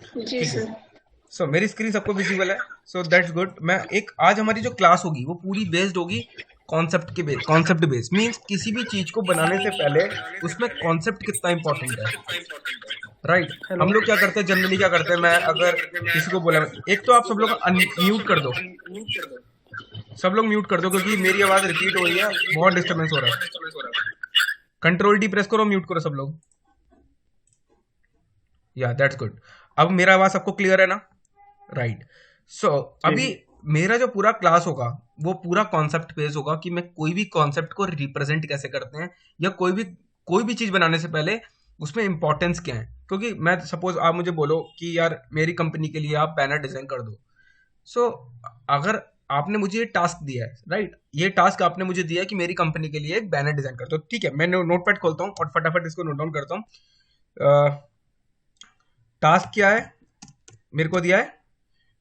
जी ठीक है। सर। सो मेरी स्क्रीन सबको विजिबल है। So that's good. मैं एक आज हमारी जो क्लास होगी वो पूरी बेस्ड होगी कॉन्सेप्ट के बेस। कॉन्सेप्ट बेस्ड मींस किसी भी चीज को बनाने से पहले उसमें कॉन्सेप्ट कितना इंपॉर्टेंट है। राइट। हेलो। हम लोग क्या करते हैं, जनरली क्या करते हैं, मैं अगर किसी को बोला, एक तो आप सब लोग म्यूट कर दो। सब लोग म्यूट कर दो क्योंकि मेरी आवाज रिपीट हो रही है, बहुत डिस्टर्बेंस हो रहा है। कंट्रोल डी प्रेस करो, म्यूट करो सब लोग। या दैट्स गुड। अब मेरा आवाज सबको क्लियर है ना? राइट। सो अभी जी। मेरा जो पूरा क्लास होगा वो पूरा कॉन्सेप्ट बेस होगा कि मैं कोई भी कॉन्सेप्ट को रिप्रेजेंट कैसे करते हैं, या कोई भी चीज बनाने से पहले उसमें इंपॉर्टेंस क्या है। क्योंकि मैं सपोज आप मुझे बोलो कि यार मेरी कंपनी के लिए आप बैनर डिजाइन कर दो। सो अगर आपने मुझे ये टास्क दिया है, राइट, ये टास्क आपने मुझे दिया है कि मेरी कंपनी के लिए एक बैनर डिजाइन कर दो, ठीक है, मैं नोटपैड खोलता हूँ और फटाफट इसको नोट डाउन करता हूँ। टास्क क्या है मेरे को दिया है?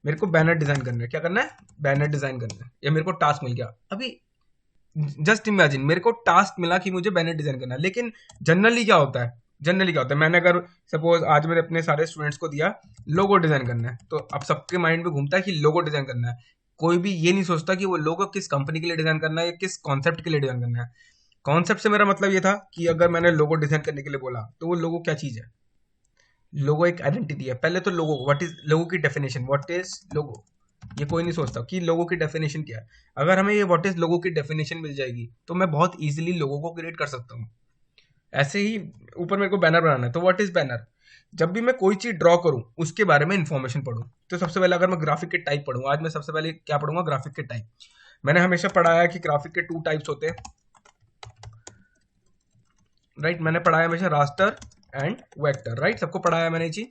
मेरे को बैनर डिजाइन करना है। क्या करना है? बैनर डिजाइन करना है। या मेरे को टास्क मिल गया अभी। जस्ट इमेजिन मेरे को टास्क मिला कि मुझे बैनर डिजाइन करना है, लेकिन जनरली क्या होता है, मैंने अगर सपोज आज मैंने अपने सारे स्टूडेंट्स को दिया लोगो डिजाइन करना है, तो अब सबके माइंड में घूमता है कि लोगो डिजाइन करना है। कोई भी ये नहीं सोचता कि वो लोगो किस कंपनी के लिए डिजाइन करना है या किस कॉन्सेप्ट के लिए डिजाइन करना है। कॉन्सेप्ट से मेरा मतलब ये था कि अगर मैंने लोगो डिजाइन करने के लिए बोला तो वो लोगो क्या चीज है। लोगो एक आइडेंटिटी है। पहले तो लोगो, व्हाट इज लोगो की डेफिनेशन, व्हाट इज लोगो, ये कोई नहीं सोचता कि लोगो की डेफिनेशन क्या है। अगर हमें ये व्हाट इज लोगो की डेफिनेशन मिल जाएगी तो मैं बहुत इजीली लोगो को क्रिएट कर सकता हूँ। ऐसे ही ऊपर मेरे को बैनर बनाना है तो व्हाट इज बैनर। जब भी मैं कोई चीज ड्रॉ करूं उसके बारे में इंफॉर्मेशन पढूं। तो सबसे पहले अगर मैं ग्राफिक के टाइप पढ़ूं, आज मैं सबसे पहले क्या पढ़ूंगा? ग्राफिक के टाइप। मैंने हमेशा पढ़ा है कि ग्राफिक के टू टाइप्स होते हैं। राइट, मैंने पढ़ा है हमेशा रास्टर एंड वेक्टर। राइट, सबको पढ़ाया है मैंने ये चीज।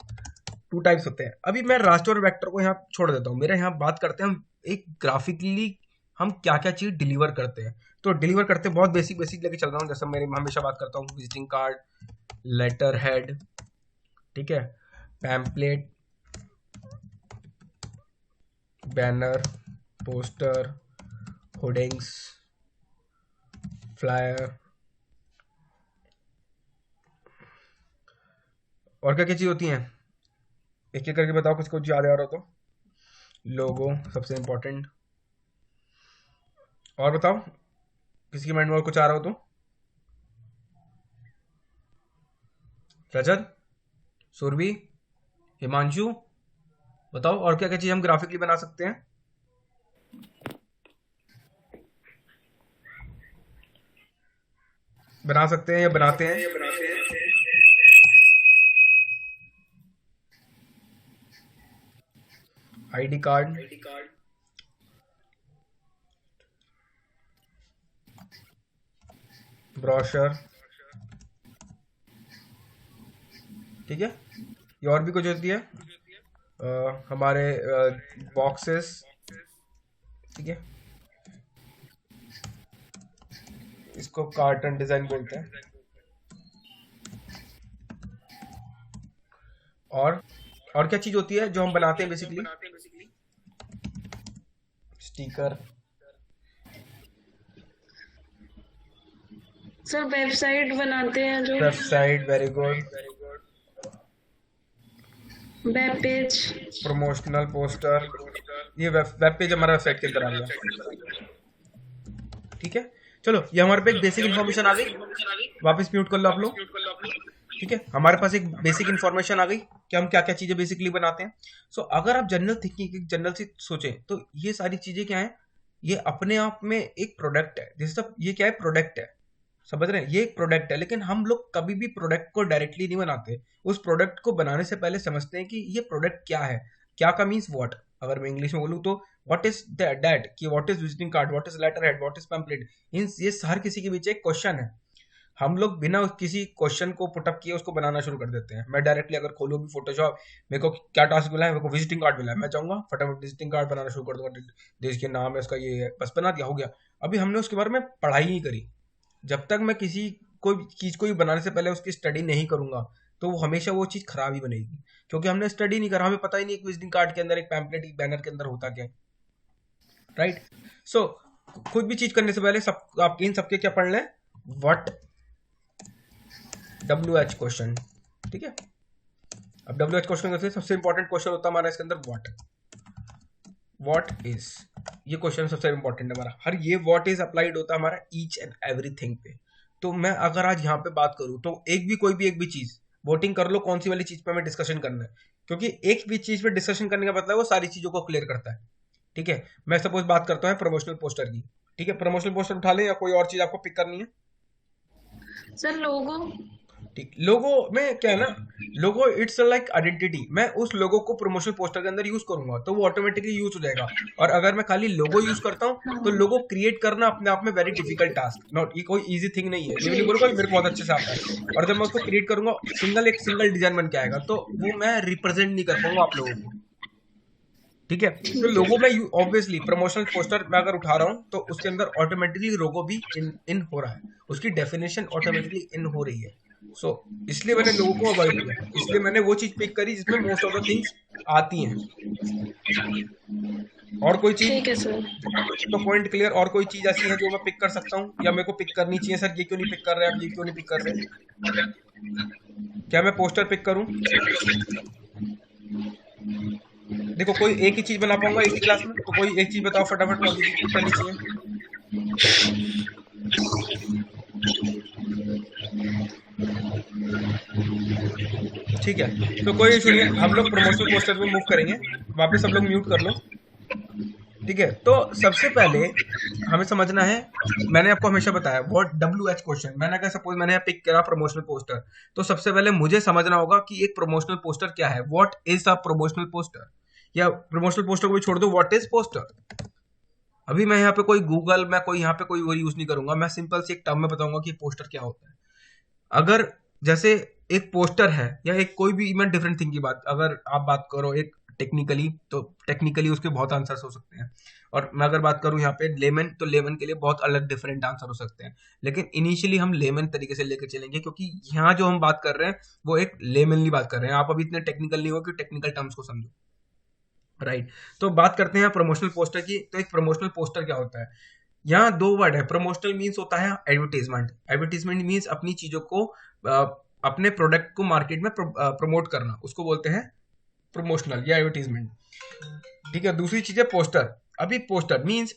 टू टाइप्स होते हैं। अभी मैं रास्टर और वेक्टर को यहाँ छोड़ देता हूँ। मेरे यहाँ बात करते हैं हम एक ग्राफिकली हम क्या क्या चीज डिलीवर करते हैं। तो डिलीवर करते हैं बहुत बेसिक बेसिक लेके चल रहा हूँ। जैसे मेरी हमेशा बात करता हूँ विजिटिंग कार्ड, लेटर हेड, ठीक है, pamphlet, banner, poster, hoardings, flyer, और क्या क्या चीज होती हैं, एक एक करके बताओ, कुछ कुछ याद आ रहा हो तो। लोगो सबसे इंपॉर्टेंट। और बताओ किसी के माइंड में और कुछ आ रहा हो तो। रजत, सुरभि, हिमांशु, बताओ और क्या क्या चीज हम ग्राफिकली बना सकते हैं। बना सकते हैं या बनाते हैं। आईडी कार्ड, ब्रोशर, ठीक है। ये और भी कुछ होती है, हमारे बॉक्सेस, ठीक है, इसको कार्टन डिजाइन बोलते हैं। और और क्या चीज होती है जो हम बनाते हैं बेसिकली? स्टिकर, सर वेबसाइट बनाते हैं जो। Website, very good. Web page. Promotional poster, ये वेब पेज हमारा वेबसाइट के अंदर आ गया, ठीक है। चलो ये हमारे पे एक बेसिक इन्फॉर्मेशन आ गई। वापस म्यूट कर लो आप लोग, ठीक है। हमारे पास एक बेसिक इन्फॉर्मेशन आ गई कि हम क्या क्या चीजें बेसिकली बनाते हैं। सो अगर आप जनरल थिंकिंग, जनरल से सोचें तो ये सारी चीजें क्या है, ये अपने आप में एक प्रोडक्ट है। जैसे सब ये क्या है, प्रोडक्ट है, समझ रहे हैं, ये एक प्रोडक्ट है। लेकिन हम लोग कभी भी प्रोडक्ट को डायरेक्टली नहीं बनाते। उस प्रोडक्ट को बनाने से पहले समझते हैं कि ये प्रोडक्ट क्या है। क्या का मीन्स व्हाट। अगर मैं इंग्लिश में बोलूँ तो व्हाट इज दैट, कि what is visiting card, what is letter head, what is pamphlet. Means ये हर किसी के बीच एक क्वेश्चन है। हम लोग बिना किसी क्वेश्चन को पुटअप किए उसको बनाना शुरू कर देते हैं। मैं डायरेक्टली अगर खोलूँ भी फोटोशॉप, मेरे को क्या टास्क मिला है, मेरे को विजिटिंग कार्ड मिला है, मैं चाहूंगा फटाफट विजिटिंग कार्ड बनाना शुरू कर दूंगा। देश के नाम है इसका, ये है, बस बना दिया, हो गया। अभी हमने उसके बारे में पढ़ाई नहीं करी। जब तक मैं किसी कोई चीज को भी बनाने से पहले उसकी स्टडी नहीं करूंगा तो वो हमेशा वो चीज खराब ही बनेगी। क्योंकि हमने स्टडी नहीं करा, हमें पता ही नहीं एक विजिटिंग कार्ड के अंदर, एक पैम्पलेट, एक बैनर के अंदर होता क्या है। राइट। सो खुद भी चीज करने से पहले सब आपके इन सबके क्या पढ़ लें, व्हाट, WH क्वेश्चन, ठीक है। अब WH क्वेश्चन करते हैं, सबसे इंपॉर्टेंट क्वेश्चन होता है हमारा इसके अंदर व्हाट इज, ये क्वेश्चन सबसे इंपॉर्टेंट है हमारा। हर ये व्हाट इज अप्लाइड होता है हमारा ईच एंड एवरीथिंग पे। तो मैं अगर आज यहाँ पे बात करूँ तो एक भी चीज वोटिंग कर लो कौन सी वाली चीज पे हमें डिस्कशन करना है, क्योंकि एक भी चीज पे डिस्कशन करने का मतलब वो सारी चीजों को क्लियर करता है। ठीक है, मैं सपोज बात करता हूँ प्रमोशनल पोस्टर की। ठीक है, प्रमोशनल पोस्टर उठा ले या कोई और चीज आपको पिक करनी है। सर लोगो। ठीक, लोगो में क्या है ना, लोगो इट्स लाइक आइडेंटिटी। मैं उस लोगो को प्रमोशनल पोस्टर के अंदर यूज करूंगा तो वो ऑटोमेटिकली यूज हो जाएगा। और अगर मैं खाली लोगो यूज करता हूँ तो लोगो क्रिएट करना अपने आप में वेरी डिफिकल्ट टास्क, नॉट, ये कोई इजी थिंग नहीं है। ये भी नहीं बोलूंगा मेरे को बहुत अच्छे से आता है, और जब मैं उसको क्रिएट करूंगा एक सिंगल डिजाइन बन के आएगा, तो वो मैं रिप्रेजेंट नहीं कर पाऊंगा आप लोगों को। ठीक है, तो लोगो में ऑब्वियसली प्रमोशनल पोस्टर मैं अगर उठा रहा हूँ तो उसके अंदर ऑटोमेटिकली लोगो भी इन हो रहा है, उसकी डेफिनेशन ऑटोमेटिकली इन हो रही है। सो इसलिए मैंने लोगो को अवॉइड किया, इसलिए मैंने वो चीज पिक करी जिसमें मोस्ट ऑफ द थिंग्स आती हैं। और कोई चीज, ठीक है सर। तो पॉइंट क्लियर। और कोई चीज ऐसी है जो मैं पिक कर सकता हूँ या मेरे को पिक करनी चाहिए, सर ये क्यों नहीं पिक कर रहे, आप ये क्यों नहीं पिक कर रहे, क्या मैं पोस्टर पिक करूं? देखो कोई एक ही चीज बना पाऊंगा एक ही क्लास में, तो कोई एक चीज बताओ फटाफट कौन सी चीज पिक करनी चाहिए। ठीक है, तो कोई इशू नहीं है, हम लोग प्रमोशनल पोस्टर पे मूव करेंगे। वापस सब लोग म्यूट कर लो। ठीक है, तो सबसे पहले हमें समझना है, मैंने आपको हमेशा बताया व्हाट WH क्वेश्चन, मैंने अगर सपोज मैंने पिक करा प्रमोशनल पोस्टर, तो सबसे पहले मुझे समझना होगा कि एक प्रमोशनल पोस्टर क्या है, what is a promotional poster. या प्रमोशनल पोस्टर को भी छोड़ दो, व्हाट इज पोस्टर। अभी मैं यहाँ पे कोई गूगल, मैं कोई यहाँ पे कोई वो यूज नहीं करूंगा, मैं सिंपल से एक टर्म में बताऊंगा कि पोस्टर क्या होता है। अगर जैसे एक पोस्टर है या एक कोई भी इवन डिफरेंट थिंग की बात अगर आप बात करो एक टेक्निकली, तो टेक्निकली उसके बहुत आंसर्स हो सकते हैं। और मैं अगर बात करूं यहाँ पे लेमन, तो लेमन के लिए बहुत अलग डिफरेंट आंसर हो सकते हैं। लेकिन इनिशियली हम लेमन तरीके से लेकर चलेंगे, क्योंकि यहाँ जो हम बात कर रहे हैं वो एक लेमनली बात कर रहे हैं। आप अभी इतने टेक्निकल नहीं हो कि टेक्निकल टर्म्स को समझो, राइट। तो बात करते हैं प्रमोशनल पोस्टर की। तो एक प्रमोशनल पोस्टर क्या होता है, यहाँ दो वर्ड है। प्रमोशनल मीन्स होता है एडवर्टीजमेंट, एडवर्टीजमेंट मीन्स अपनी चीजों को अपने प्रोडक्ट को मार्केट में प्रमोट करना, उसको बोलते हैं प्रमोशनल या एडवर्टीजमेंट। ठीक है, दूसरी चीज है पोस्टर। अभी पोस्टर मीन्स,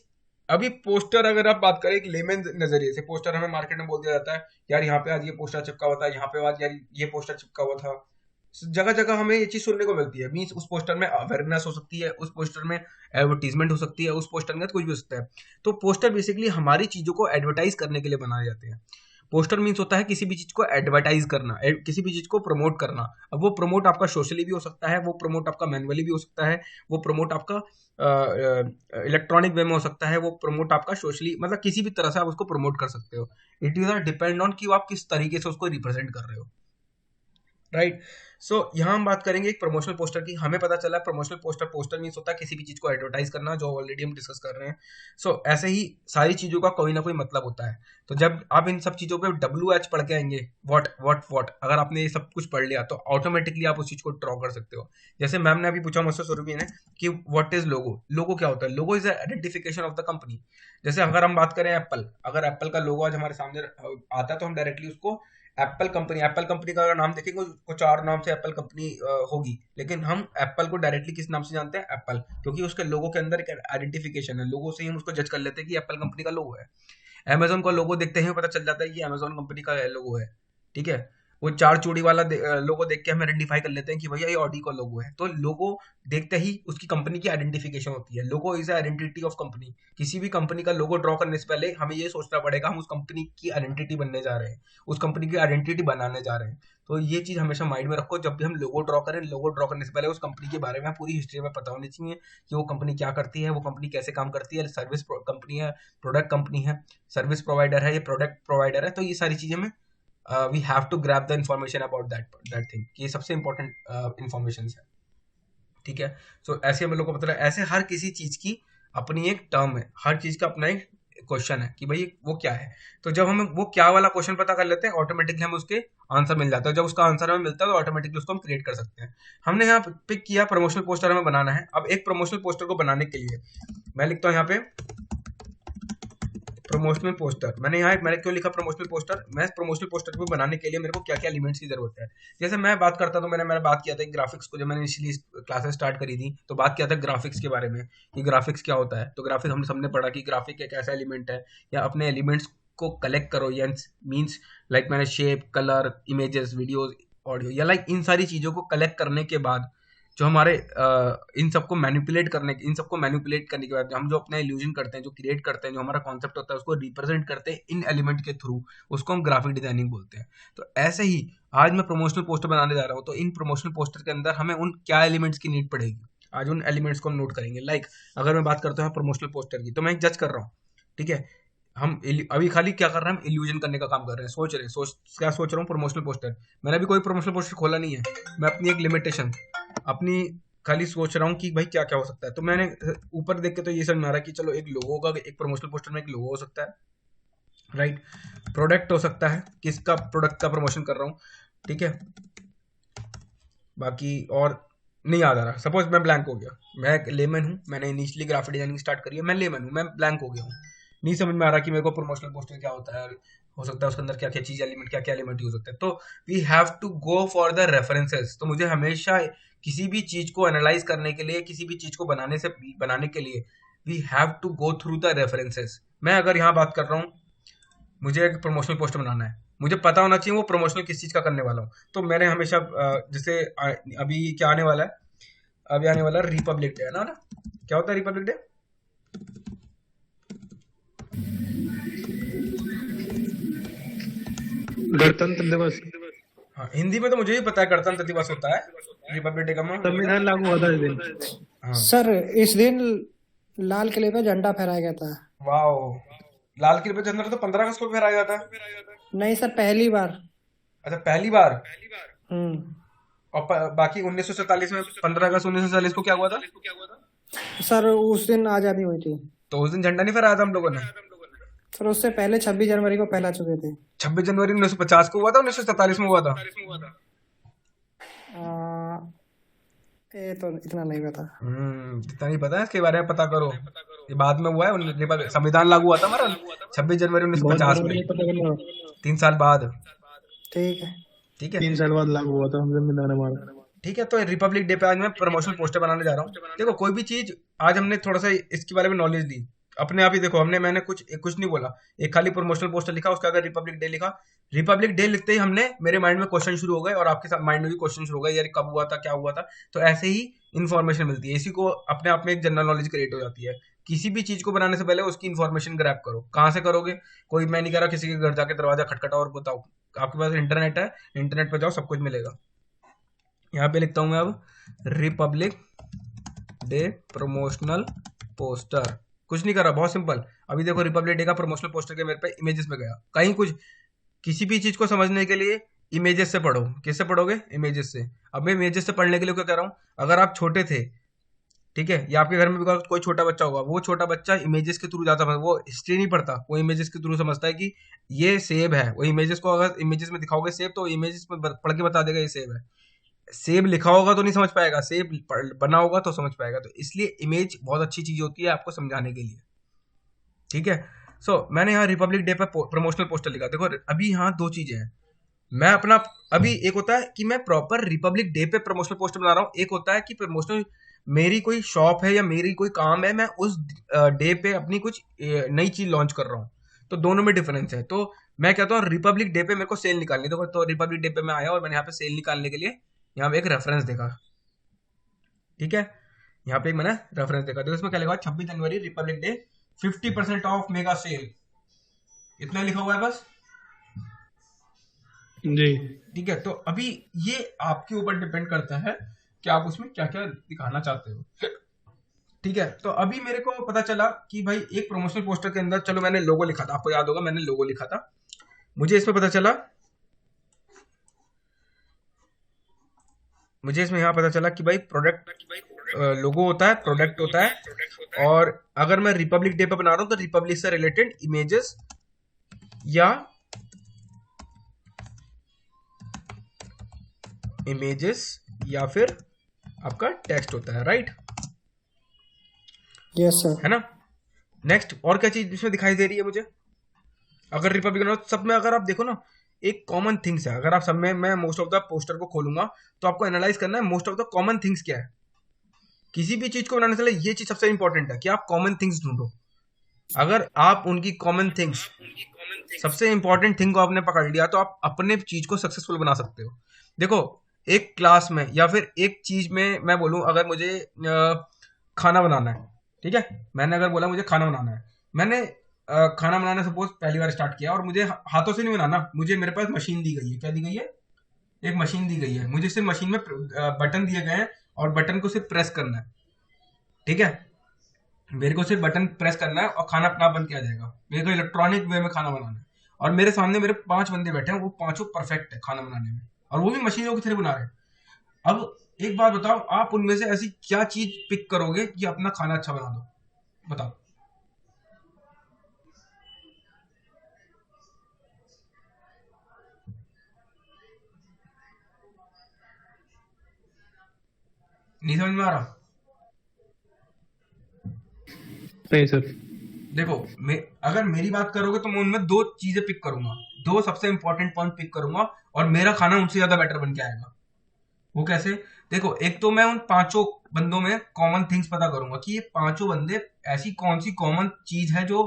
अभी पोस्टर अगर आप बात करें एक लेमन नजरिए से, पोस्टर हमें मार्केट में बोल दिया जाता है यार यहाँ पे आज ये पोस्टर चिपका हुआ था, यहाँ पे आज यार ये पोस्टर चिपका हुआ था। जगह जगह हमें ये चीज सुनने को मिलती है। मीन्स उस पोस्टर में अवेयरनेस हो सकती है, उस पोस्टर में एडवर्टीजमेंट हो सकती है, उस पोस्टर में कुछ भी हो सकता है। तो पोस्टर बेसिकली हमारी चीजों को एडवर्टाइज करने के लिए बनाए जाते हैं। पोस्टर मीन्स होता है किसी भी चीज को एडवर्टाइज करना, किसी भी चीज को प्रमोट करना। अब वो प्रमोट आपका सोशली भी हो सकता है, वो प्रमोट आपका मैनुअली भी हो सकता है, वो प्रमोट आपका इलेक्ट्रॉनिक वे में हो सकता है, वो प्रमोट आपका सोशली, मतलब किसी भी तरह से आप उसको प्रमोट कर सकते हो। इट इज डिपेंड ऑन कि आप किस तरीके से उसको रिप्रेजेंट कर रहे हो, राइट। सो यहाँ हम बात करेंगे एक प्रमोशनल पोस्टर की। हमें पता चला प्रमोशनल पोस्टर, पोस्टर मीन्स होता है किसी भी चीज को एडवर्टाइज करना, जो ऑलरेडी हम डिस्कस कर रहे हैं। ऐसे ही सारी चीजों का कोई ना कोई मतलब होता है। तो जब आप इन सब चीजों पे WH पढ़ के आएंगे, व्हाट, अगर आपने ये सब कुछ पढ़ लिया तो ऑटोमेटिकली आप उस चीज को ड्रॉ कर सकते हो। जैसे मैम ने अभी पूछा मुझसे सुरभि ने कि व्हाट इज लोगो, लोगो क्या होता है। लोगो is identification of the company. जैसे अगर हम बात करें एप्पल, अगर एप्पल का लोगो आज हमारे सामने आता है तो हम डायरेक्टली उसको एप्पल कंपनी का अगर नाम देखेंगे उसको 4 नाम से एप्पल कंपनी होगी, लेकिन हम एप्पल को डायरेक्टली किस नाम से जानते हैं, एप्पल, क्योंकि उसके लोगो के अंदर एक आइडेंटिफिकेशन है। लोगो से ही हम उसको जज कर लेते हैं कि एप्पल कंपनी का लोगो है। अमेजोन का लोगो देखते ही पता चल जाता है कि अमेजोन कंपनी का लोगो है। ठीक है, वो 4 चूड़ी वाला लोगो देख के हम आइडेंटिफाई कर लेते हैं कि भैया ये ऑडी का लोगो है। तो लोगो देखते ही उसकी कंपनी की आइडेंटिफिकेशन होती है। लोगो इज आइडेंटिटी ऑफ कंपनी। किसी भी कंपनी का लोगो ड्रॉ करने से पहले हमें ये सोचना पड़ेगा हम उस कंपनी की आइडेंटिटी बनने जा रहे हैं, उस कंपनी की आइडेंटिटी बनाने जा रहे हैं। तो ये चीज हमेशा माइंड में रखो, जब भी हम लोगो ड्रॉ करें, लोगो ड्रॉ करने से पहले उस कंपनी के बारे में पूरी हिस्ट्री में पता होनी चाहिए कि वो कंपनी क्या करती है, वो कंपनी कैसे काम करती है, सर्विस कंपनी है, प्रोडक्ट कंपनी है, सर्विस प्रोवाइडर है, ये प्रोडक्ट प्रोवाइडर है। तो ये सारी चीजें में we have to grab the information about that thing, ये सबसे इंपॉर्टेंट इंफॉर्मेशन है। ठीक है, ऐसे हम लोग को पता है, ऐसे हर किसी चीज की अपनी एक टर्म है, हर चीज का अपना एक क्वेश्चन है कि भाई वो क्या है। तो जब हमें वो क्या वाला क्वेश्चन पता कर लेते हैं, ऑटोमेटिकली हमें उसके आंसर मिल जाता है। जब उसका आंसर हमें मिलता है तो ऑटोमेटिकली उसको हम क्रिएट कर सकते हैं। हमने यहाँ पिक किया प्रमोशनल पोस्टर हमें बनाना है। अब एक प्रमोशनल पोस्टर को बनाने के लिए मैं लिखता हूँ यहाँ पे प्रमोशनल पोस्टर, मैंने क्यों लिखा प्रमोशनल पोस्टर, मैं प्रमोशनल पोस्टर को बनाने के लिए मेरे को क्या क्या एलिमेंट्स की जरूरत है। जैसे मैं बात करता तो मैंने बात किया था ग्राफिक्स को, जब मैंने इनिशियली क्लासेस स्टार्ट करी थी तो बात किया था ग्राफिक्स के बारे में कि ग्राफिक्स क्या होता है। तो ग्राफिक हम सबने पढ़ा कि ग्राफिक एक ऐसा एलिमेंट है, या अपने एलिमेंट्स को कलेक्ट करो, या मीन्स लाइक मैंने shape, colour, images, videos, audio, या लाइक इन सारी चीज़ों को कलेक्ट करने के बाद जो हमारे इन सबको मैनिपुलेट करने के बाद हम जो अपना इल्यूजन करते हैं, जो क्रिएट करते हैं, जो हमारा कॉन्सेप्ट होता है उसको रिप्रेजेंट करते हैं इन एलिमेंट के थ्रू, उसको हम ग्राफिक डिजाइनिंग बोलते हैं। तो ऐसे ही आज मैं प्रमोशनल पोस्टर बनाने जा रहा हूँ, तो इन प्रमोशनल पोस्टर के अंदर हमें उन क्या एलिमेंट्स की नीड पड़ेगी, आज उन एलिमेंट्स को हम नोट करेंगे। लाइक अगर मैं बात करता हूँ प्रमोशनल पोस्टर की, तो मैं जज कर रहा हूँ, ठीक है, अभी खाली क्या कर रहे हैं, हम इल्यूजन करने का काम कर रहे हैं, क्या सोच रहा हूँ, प्रमोशनल पोस्टर। मैंने अभी कोई प्रमोशनल पोस्टर खोला नहीं है, मैं अपनी एक लिमिटेशन, अपनी खाली सोच रहा हूँ कि भाई क्या क्या हो सकता है। तो मैंने ऊपर देख के तो ये समझ में आ रहा है कि चलो एक लोगो का, एक प्रमोशनल पोस्टर में एक लोगो हो सकता है, राइट, प्रोडक्ट हो सकता है, किसका प्रोडक्ट का प्रमोशन कर रहा हूँ, ठीक है, बाकी और नहीं याद आ रहा। सपोज मैं ब्लैंक हो गया, मैं एक लेमन हूँ, मैंने इनिशियली ग्राफिक डिजाइनिंग स्टार्ट करी है, मैं लेमन हूँ, मैं ब्लैंक हो गया हूँ, नहीं समझ में आ रहा कि मेरे को प्रमोशनल पोस्टर क्या होता है, हो सकता है उसके अंदर क्या क्या चीज एलिमेंट, क्या क्या एलिमेंट यूज होता है। तो we have to go for the references. तो मुझे हमेशा किसी भी चीज को एनालाइज करने के लिए, किसी भी चीज को बनाने के लिए we have to go through the references. मैं अगर यहाँ बात कर रहा हूँ, मुझे एक प्रमोशनल पोस्टर बनाना है, मुझे पता होना चाहिए वो प्रमोशनल किस चीज का करने वाला हूँ। तो मैंने हमेशा जैसे अभी क्या आने वाला है, अभी आने वाला रिपब्लिक डे है ना, क्या होता है रिपब्लिक डे, गणतंत्र दिवस। हाँ हिंदी में तो मुझे ही पता है गणतंत्र दिवस होता है, रिपब्लिक डे का संविधान लागू हुआ था इस दिन। हाँ सर इस दिन लाल किले पे झंडा फहराया गया था। वाओ, लाल किले पे झंडा तो 15 अगस्त को फहराया जाता है। नहीं सर, पहली बार। अच्छा पहली बार। हम्म। और बाकी 1947 में 15 अगस्त 1947 को क्या हुआ था, सर उस दिन आजादी हुई थी। तो उस दिन झंडा नहीं फहराया था हम लोगों ने। सर उससे पहले 26 जनवरी को फहरा चुके थे। 26 जनवरी 1950 को हुआ था, 1947 में हुआ था। आ, ये तो इतना नहीं पता। इतना नहीं पता है, इसके बारे में पता करो, ये बाद में हुआ है। संविधान लागू हुआ था हमारा 26 जनवरी 1950 में, पता करना। 3 साल बाद। ठीक है। ठीक है 3 साल बाद लागू हुआ था संविधान हमारा। ठीक है। तो रिपब्लिक डे पे आज मैं प्रमोशनल पोस्टर बनाने जा रहा हूँ। देखो कोई भी चीज, आज हमने थोड़ा सा इसके बारे में नॉलेज दी अपने आप ही। देखो मैंने कुछ नहीं बोला, एक खाली प्रमोशनल पोस्टर लिखा, उसके आगे रिपब्लिक डे लिखा। रिपब्लिक डे लिखते ही हमने, मेरे माइंड में क्वेश्चन शुरू हो गए और आपके साथ माइंड में भी क्वेश्चन शुरू हो गए, यार कब हुआ था, क्या हुआ था। तो ऐसे ही इन्फॉर्मेशन मिलती है, इसी को अपने आप में एक जनरल नॉलेज क्रिएट हो जाती है। किसी भी चीज को बनाने से पहले उसकी इन्फॉर्मेशन ग्रैब करो। कहाँ से करोगे, कोई मैं नहीं कह रहा किसी के घर जाके दरवाजा खटखटाओ और बताओ, आपके पास इंटरनेट है, इंटरनेट पर जाओ, सब कुछ मिलेगा। यहाँ पे लिखता हूं मैं अब रिपब्लिक डे प्रमोशनल पोस्टर, कुछ नहीं कर रहा, बहुत सिंपल। अभी देखो रिपब्लिक डे का प्रमोशनल पोस्टर के मेरे पे इमेजेस में गया। कहीं कुछ, किसी भी चीज को समझने के लिए इमेजेस से पढ़ो। किससे पढ़ोगे, इमेजेस से। अब मैं इमेजेस से पढ़ने के लिए क्या कह रहा हूँ, अगर आप छोटे थे, ठीक है, या आपके घर में भी कोई छोटा बच्चा होगा, वो छोटा बच्चा इमेजेस के थ्रू जाता है, वो हिस्ट्री नहीं पढ़ता, वो इमेजेस के थ्रू समझता है कि ये सेब है। वो इमेजेस को अगर इमेजेस में दिखाओगे सेब, तो इमेजेस में पढ़ के बता देगा ये सेब है। सेब लिखा होगा तो नहीं समझ पाएगा, सेब बना होगा तो समझ पाएगा। तो इसलिए इमेज बहुत अच्छी चीज होती है आपको समझाने के लिए, ठीक है। मैंने यहाँ रिपब्लिक डे पर प्रमोशनल पोस्टर लिखा। देखो अभी यहाँ दो चीजें हैं। मैं अपना, अभी एक होता है कि मैं प्रॉपर रिपब्लिक डे पे प्रमोशनल पोस्टर बना रहा हूँ, एक होता है कि प्रमोशनल, मेरी कोई शॉप है या मेरी कोई काम है, मैं उस डे पे अपनी कुछ नई चीज लॉन्च कर रहा हूँ। तो दोनों में डिफरेंस है। तो मैं कहता हूँ रिपब्लिक डे पे मेरे को सेल निकालनी। देखो तो रिपब्लिक डे पे मैं आया और मैंने यहाँ पे सेल निकालने के लिए यहाँ पे एक रेफरेंस देखा, ठीक है, यहाँ पे एक मैंने रेफरेंस देखा। देखो इसमें क्या लिखा हुआ, 26 जनवरी republic day 50% off mega sale, इतना लिखा हुआ है बस जी। ठीक है। तो अभी ये आपके ऊपर डिपेंड करता है कि आप उसमें क्या क्या दिखाना चाहते हो, ठीक है। तो अभी मेरे को पता चला कि भाई एक प्रमोशनल पोस्टर के अंदर, चलो मैंने लोगो लिखा था, आपको याद होगा मैंने लोगो लिखा था। मुझे इसमें पता चला, मुझे इसमें यहाँ पता चला कि भाई प्रोडक्ट, लोगो होता है, प्रोडक्ट होता है, और अगर मैं रिपब्लिक डे पे बना रहा हूँ तो रिपब्लिक से रिलेटेड इमेजेस या फिर आपका टेक्स्ट होता है, राइट। Yes sir. है ना। नेक्स्ट और क्या चीज इसमें दिखाई दे रही है मुझे, अगर रिपब्लिकन सब में अगर आप देखो ना, एक कॉमन थिंग्स है। अगर आप सब में, मैं मोस्ट ऑफ द पोस्टर को खोलूंगा तो आपको एनालाइज करना है most of the common things क्या है। किसी भी चीज को बनाने से पहले ये चीज सबसे इंपॉर्टेंट है कि आप कॉमन थिंग्स ढूंढो। अगर आप उनकी कॉमन थिंग्स, सबसे इंपॉर्टेंट थिंग को आपने पकड़ लिया तो आप अपने चीज को सक्सेसफुल बना सकते हो। देखो, एक क्लास में या फिर एक चीज में मैं बोलूं, अगर मुझे खाना बनाना है, ठीक है, मैंने अगर बोला मुझे खाना बनाना है, मैंने खाना बनाना सपोज पहली बार स्टार्ट किया और मुझे हाथों से नहीं बनाना, मुझे मेरे पास मशीन दी गई है। क्या दी गई है? एक मशीन दी गई है। मुझे सिर्फ मशीन में बटन दिए गए हैं और बटन को सिर्फ प्रेस करना है, ठीक है। मेरे को सिर्फ बटन प्रेस करना है और खाना अपना बन के आ जाएगा। मेरे को इलेक्ट्रॉनिक वे में खाना बनाना है और मेरे सामने मेरे 5 बंदे बैठे हैं, वो पांचों परफेक्ट है खाना बनाने में और वो भी मशीनों की तरह बना रहे हैं। अब एक बात बताओ, आप उनमें से ऐसी क्या चीज पिक करोगे कि अपना खाना अच्छा बना दो? बताओ। नहीं समझ में आ रहा? नहीं सर। देखो, अगर मेरी बात करोगे तो मैं उनमें 2 चीजें पिक करूंगा, 2 सबसे इंपॉर्टेंट पॉइंट पिक करूंगा और मेरा खाना उनसे ज्यादा बेटर बन के आएगा। वो कैसे? देखो, एक तो मैं उन 5 बंदों में कॉमन थिंग्स पता करूंगा कि ये 5 बंदे ऐसी कौन सी कॉमन चीज है जो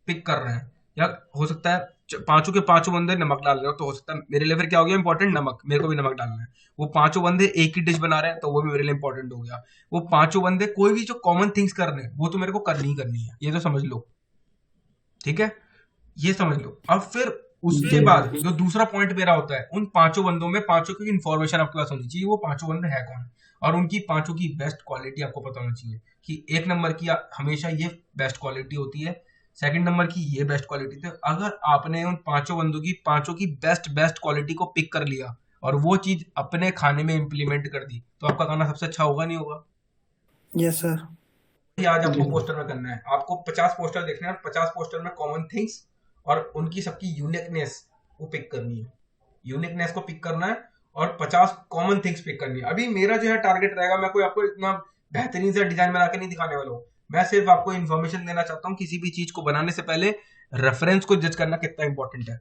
पिक कर रहे हैं। या हो सकता है 5 के 5 बंदे नमक डाल रहे हो, तो हो सकता है मेरे लिए फिर क्या हो गया इंपॉर्टेंट, नमक, मेरे को भी नमक डालना है। वो 5 बंदे एक ही डिश बना रहे हैं तो वो भी मेरे लिए इंपॉर्टेंट हो गया। वो 5 बंदे कोई भी जो कॉमन थिंग्स कर रहे हैं वो तो मेरे को करनी ही करनी है, ये तो समझ लो, ठीक है, ये समझ लो। अब फिर उसके बाद जो दूसरा पॉइंट मेरा होता है, उन 5 बंदों में 5 की इन्फॉर्मेशन आपके पास होनी चाहिए, वो 5 बंदे है कौन, और उनकी 5 की बेस्ट क्वालिटी आपको पता होनी चाहिए कि 1 नंबर की हमेशा ये बेस्ट क्वालिटी होती है, सेकंड नंबर की ये बेस्ट क्वालिटी थी। अगर आपने उन 5 बंदों की 5 की बेस्ट क्वालिटी को पिक कर लिया और वो चीज अपने खाने में इम्प्लीमेंट कर दी तो आपका खाना सबसे अच्छा होगा, नहीं होगा? Yes sir. ये आज आपको पोस्टर में करना है। आपको 50 पोस्टर देखने हैं और 50 पोस्टर में कॉमन थिंग्स और उनकी सबकी यूनिकनेस वो पिक करनी है। यूनिकनेस को पिक करना है और 50 कॉमन थिंग्स पिक करनी है। अभी मेरा जो है टारगेट रहेगा, मैं कोई आपको इतना बेहतरीन सा डिजाइन बना के नहीं दिखाने वाला हूँ, मैं सिर्फ आपको इन्फॉर्मेशन देना चाहता हूँ। किसी भी चीज को बनाने से पहले रेफरेंस को जज करना कितना इंपॉर्टेंट है,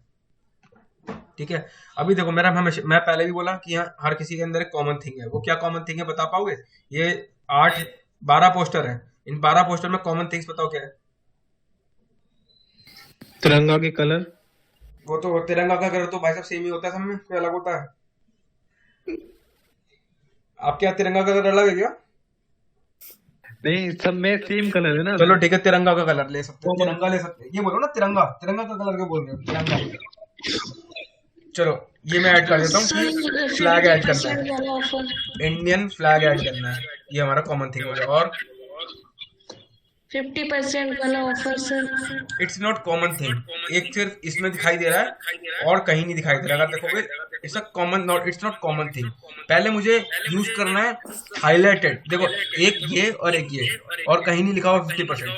ठीक है। अभी देखो, मेरा हमेशा, मैं पहले भी बोला कि यहाँ हर किसी के अंदर एक कॉमन थिंग है। वो क्या कॉमन थिंग है बता पाओगे? ये 12 पोस्टर है, इन 12 पोस्टर में कॉमन थिंग्स बताओ क्या है? तिरंगा के कलर। वो तो तिरंगा का कलर तो भाई साहब सेम ही होता है, सब में कोई अलग होता है? आपके यहाँ तिरंगा का कलर अलग है क्या? नहीं, सब में सेम कलर है ना। चलो ठीक है, तिरंगा का कलर ले सकते हैं, तिरंगा ले सकते हैं। ये बोलो ना तिरंगा, तिरंगा का कलर क्यों बोल रहे हो? तिरंगा। चलो ये मैं ऐड कर देता हूँ कि फ्लैग ऐड करना है, इंडियन फ्लैग ऐड करना है, ये हमारा कॉमन थिंग हो गया। और 50% वाला offer sir. It's not common thing, एक सिर्फ इसमें दिखाई दे रहा है और कहीं नहीं दिखाई दे रहा। अगर देखोगे it's a common, not, it's not common thing. पहले मुझे यूज करना है हाईलाइटेड। देखो, एक ये और एक ये और कहीं नहीं लिखा हुआ 50%,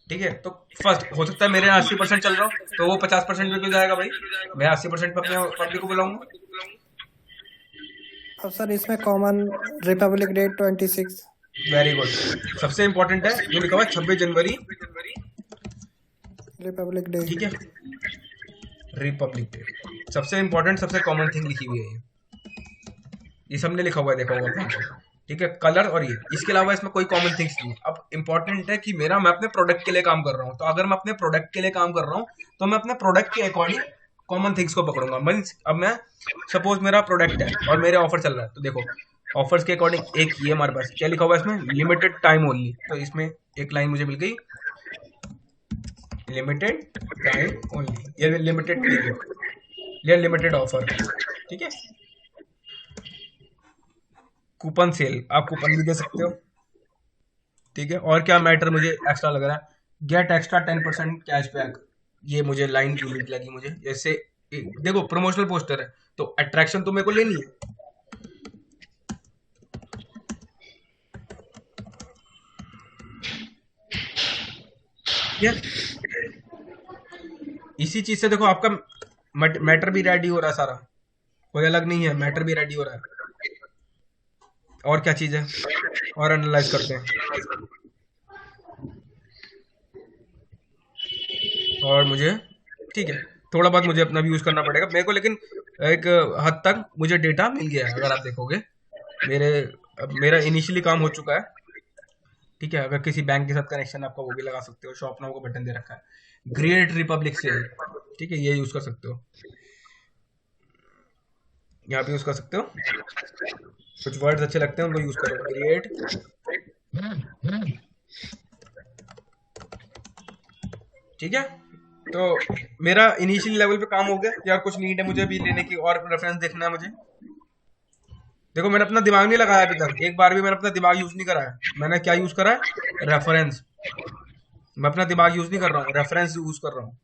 ठीक है। तो फर्स्ट हो सकता है मेरे यहाँ 80% चल रहा हो तो वो 50% पे क्यों जाएगा भाई? मैं 80% पे अपने पब्लिक को बुलाऊंगा। अब सर इसमें common Republic day 26। Very good. सबसे इंपॉर्टेंट है जो लिखा हुआ है 26 जनवरी रिपब्लिक डे, ठीक है, रिपब्लिक डे। सबसे इंपॉर्टेंट, सबसे कॉमन थिंग लिखी हुई है ये सबने लिखा हुआ है, देखा होगा, ठीक है। कलर और ये, इसके अलावा इसमें कोई कॉमन थिंग्स नहीं। अब इंपॉर्टेंट है कि मैं अपने प्रोडक्ट के लिए काम कर रहा हूँ, तो अगर मैं अपने प्रोडक्ट के लिए काम कर रहा हूँ तो मैं अपने प्रोडक्ट के अकॉर्डिंग कॉमन थिंग्स को पकड़ूंगा। मीन्स अब मैं सपोज मेरा प्रोडक्ट है और मेरे ऑफर चल रहा है, तो देखो ऑफर्स के अकॉर्डिंग एक ये हमारे पास क्या लिखा हुआ है इसमें, लिमिटेड टाइम ओनली। तो इसमें एक लाइन मुझे मिल गई, लिमिटेड टाइम ओनली, ये लिमिटेड पीरियड, ये लिमिटेड ऑफर, ठीक है। कूपन सेल, आप कूपन भी दे सकते हो, ठीक है। और क्या मैटर मुझे एक्स्ट्रा लग रहा है, गेट एक्स्ट्रा 10% कैशबैक, ये मुझे लाइन यूनिक लगी मुझे। जैसे देखो प्रमोशनल पोस्टर है तो अट्रैक्शन तो मेरे को लेनी है, इसी चीज से देखो आपका मैटर भी रेडी हो रहा है सारा, कोई अलग नहीं है, मैटर भी रेडी हो रहा है। और क्या चीज है, और एनालाइज करते हैं। और मुझे ठीक है थोड़ा बहुत मुझे अपना भी यूज करना पड़ेगा मेरे को, लेकिन एक हद तक मुझे डेटा मिल गया है। अगर आप देखोगे मेरे अब मेरा इनिशियली काम हो चुका है। ठीक है, अगर किसी बैंक के साथ कनेक्शन आपका वो भी लगा सकते हो। शॉप नाउ का बटन दे रखा है ग्रेट रिपब्लिक से। ठीक है, ये यूज कर सकते हो, यहाँ पे यूज कर सकते हो। कुछ वर्ड्स अच्छे लगते हैं उनको यूज करो। ग्रेट, ठीक है। तो मेरा इनिशियल लेवल पे काम हो गया यार। कुछ नीड है मुझे भी लेने की और रेफरेंस देखना है मुझे। देखो मैंने अपना दिमाग नहीं लगाया अभी तक, एक बार भी मैंने अपना दिमाग यूज नहीं करा है। मैंने क्या यूज करा है? रेफरेंस। मैं अपना दिमाग यूज नहीं कर रहा हूँ, रेफरेंस यूज कर रहा हूँ।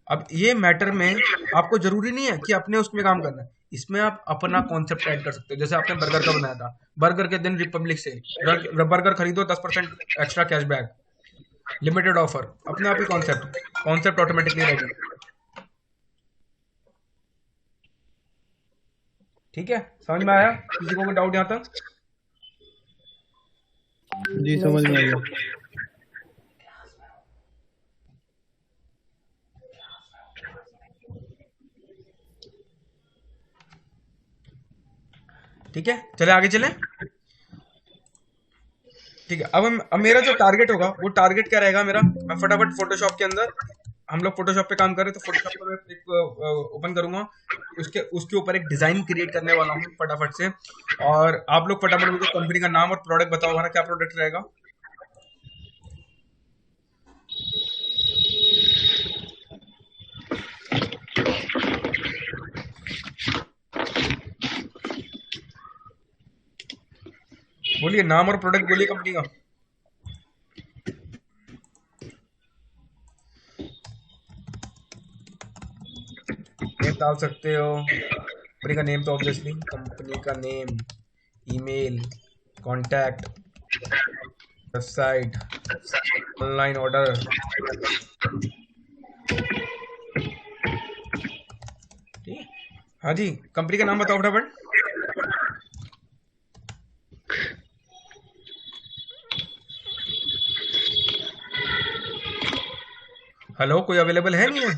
अब ये मैटर में आपको जरूरी नहीं है कि अपने उसमें काम करना है। इसमें आप अपना कॉन्सेप्ट ऐड कर सकते हो। जैसे आपने बर्गर का बनाया था, बर्गर के दिन रिपब्लिक से बर्गर खरीदो 10% एक्स्ट्रा कैशबैक, लिमिटेड ऑफर, अपने आप ही कॉन्सेप्ट कॉन्सेप्ट ऑटोमेटिकली रेडी। ठीक है, समझ में आया? किसी को कोई डाउट यहाँ तक? जी नहीं समझ में आ सर। गया। ठीक है, चले आगे चले। ठीक है, अब मेरा जो टारगेट होगा वो टारगेट क्या रहेगा मेरा? मैं फटाफट फोटोशॉप के अंदर, हम लोग फोटोशॉप पे काम कर रहे हैं तो फोटोशॉप को मैं एक ओपन करूंगा। उसके उसके ऊपर एक डिजाइन क्रिएट करने वाला हूँ फटाफट से। और आप लोग फटाफट मुझे कंपनी का नाम और प्रोडक्ट बताओ, हमारा क्या प्रोडक्ट रहेगा? बोलिए नाम और प्रोडक्ट बोलिए कंपनी का। नेम डाल सकते हो, कंपनी का नेम तो ऑब्वियसली कंपनी का name, email, contact, website, online order. ठीक है, हाँ जी, कंपनी का नाम बताओ फटाफट। हेलो, कोई अवेलेबल है नहीं है?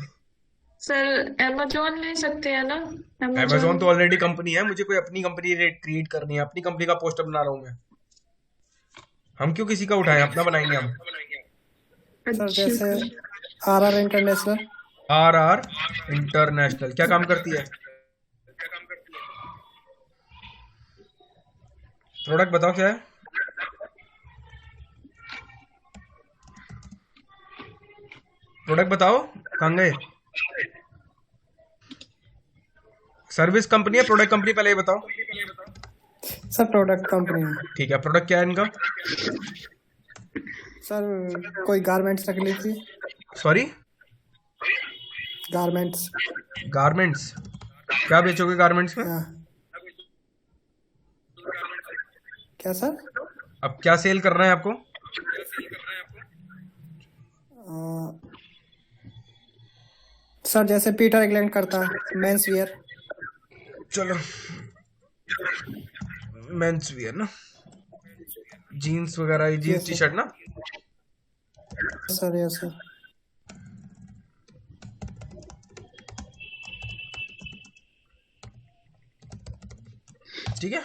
सर amazon ले सकते हैं ना? amazon। अमेजोन तो ऑलरेडी कंपनी है, मुझे कोई अपनी कंपनी क्रिएट करनी है। अपनी कंपनी का पोस्टर बना रहा हूँ मैं। हम क्यों किसी का उठाएं, अपना बनाएंगे हम। सर अच्छा जैसे sir. RR international. R R international क्या काम करती है? प्रोडक्ट बताओ क्या है? प्रोडक्ट बताओ, कहाँ गए? सर्विस कंपनी है, प्रोडक्ट कंपनी, पहले ये बताओ। सर प्रोडक्ट कंपनी है। ठीक है, प्रोडक्ट क्या है इनका? सर कोई गारमेंट्स रख लीजिए। Sorry, garments. गारमेंट्स। क्या बेचोगे गारमेंट्स में? हाँ। क्या सर? अब क्या सेल कर रहे हैं आपको? सर जैसे पीटर इंग्लैंड करता है मेंस वियर। चलो, मेंस वियर ना, जीन्स वगैरह, jeans yes T sir. Shirt ना। Sir yes sir. ठीक है,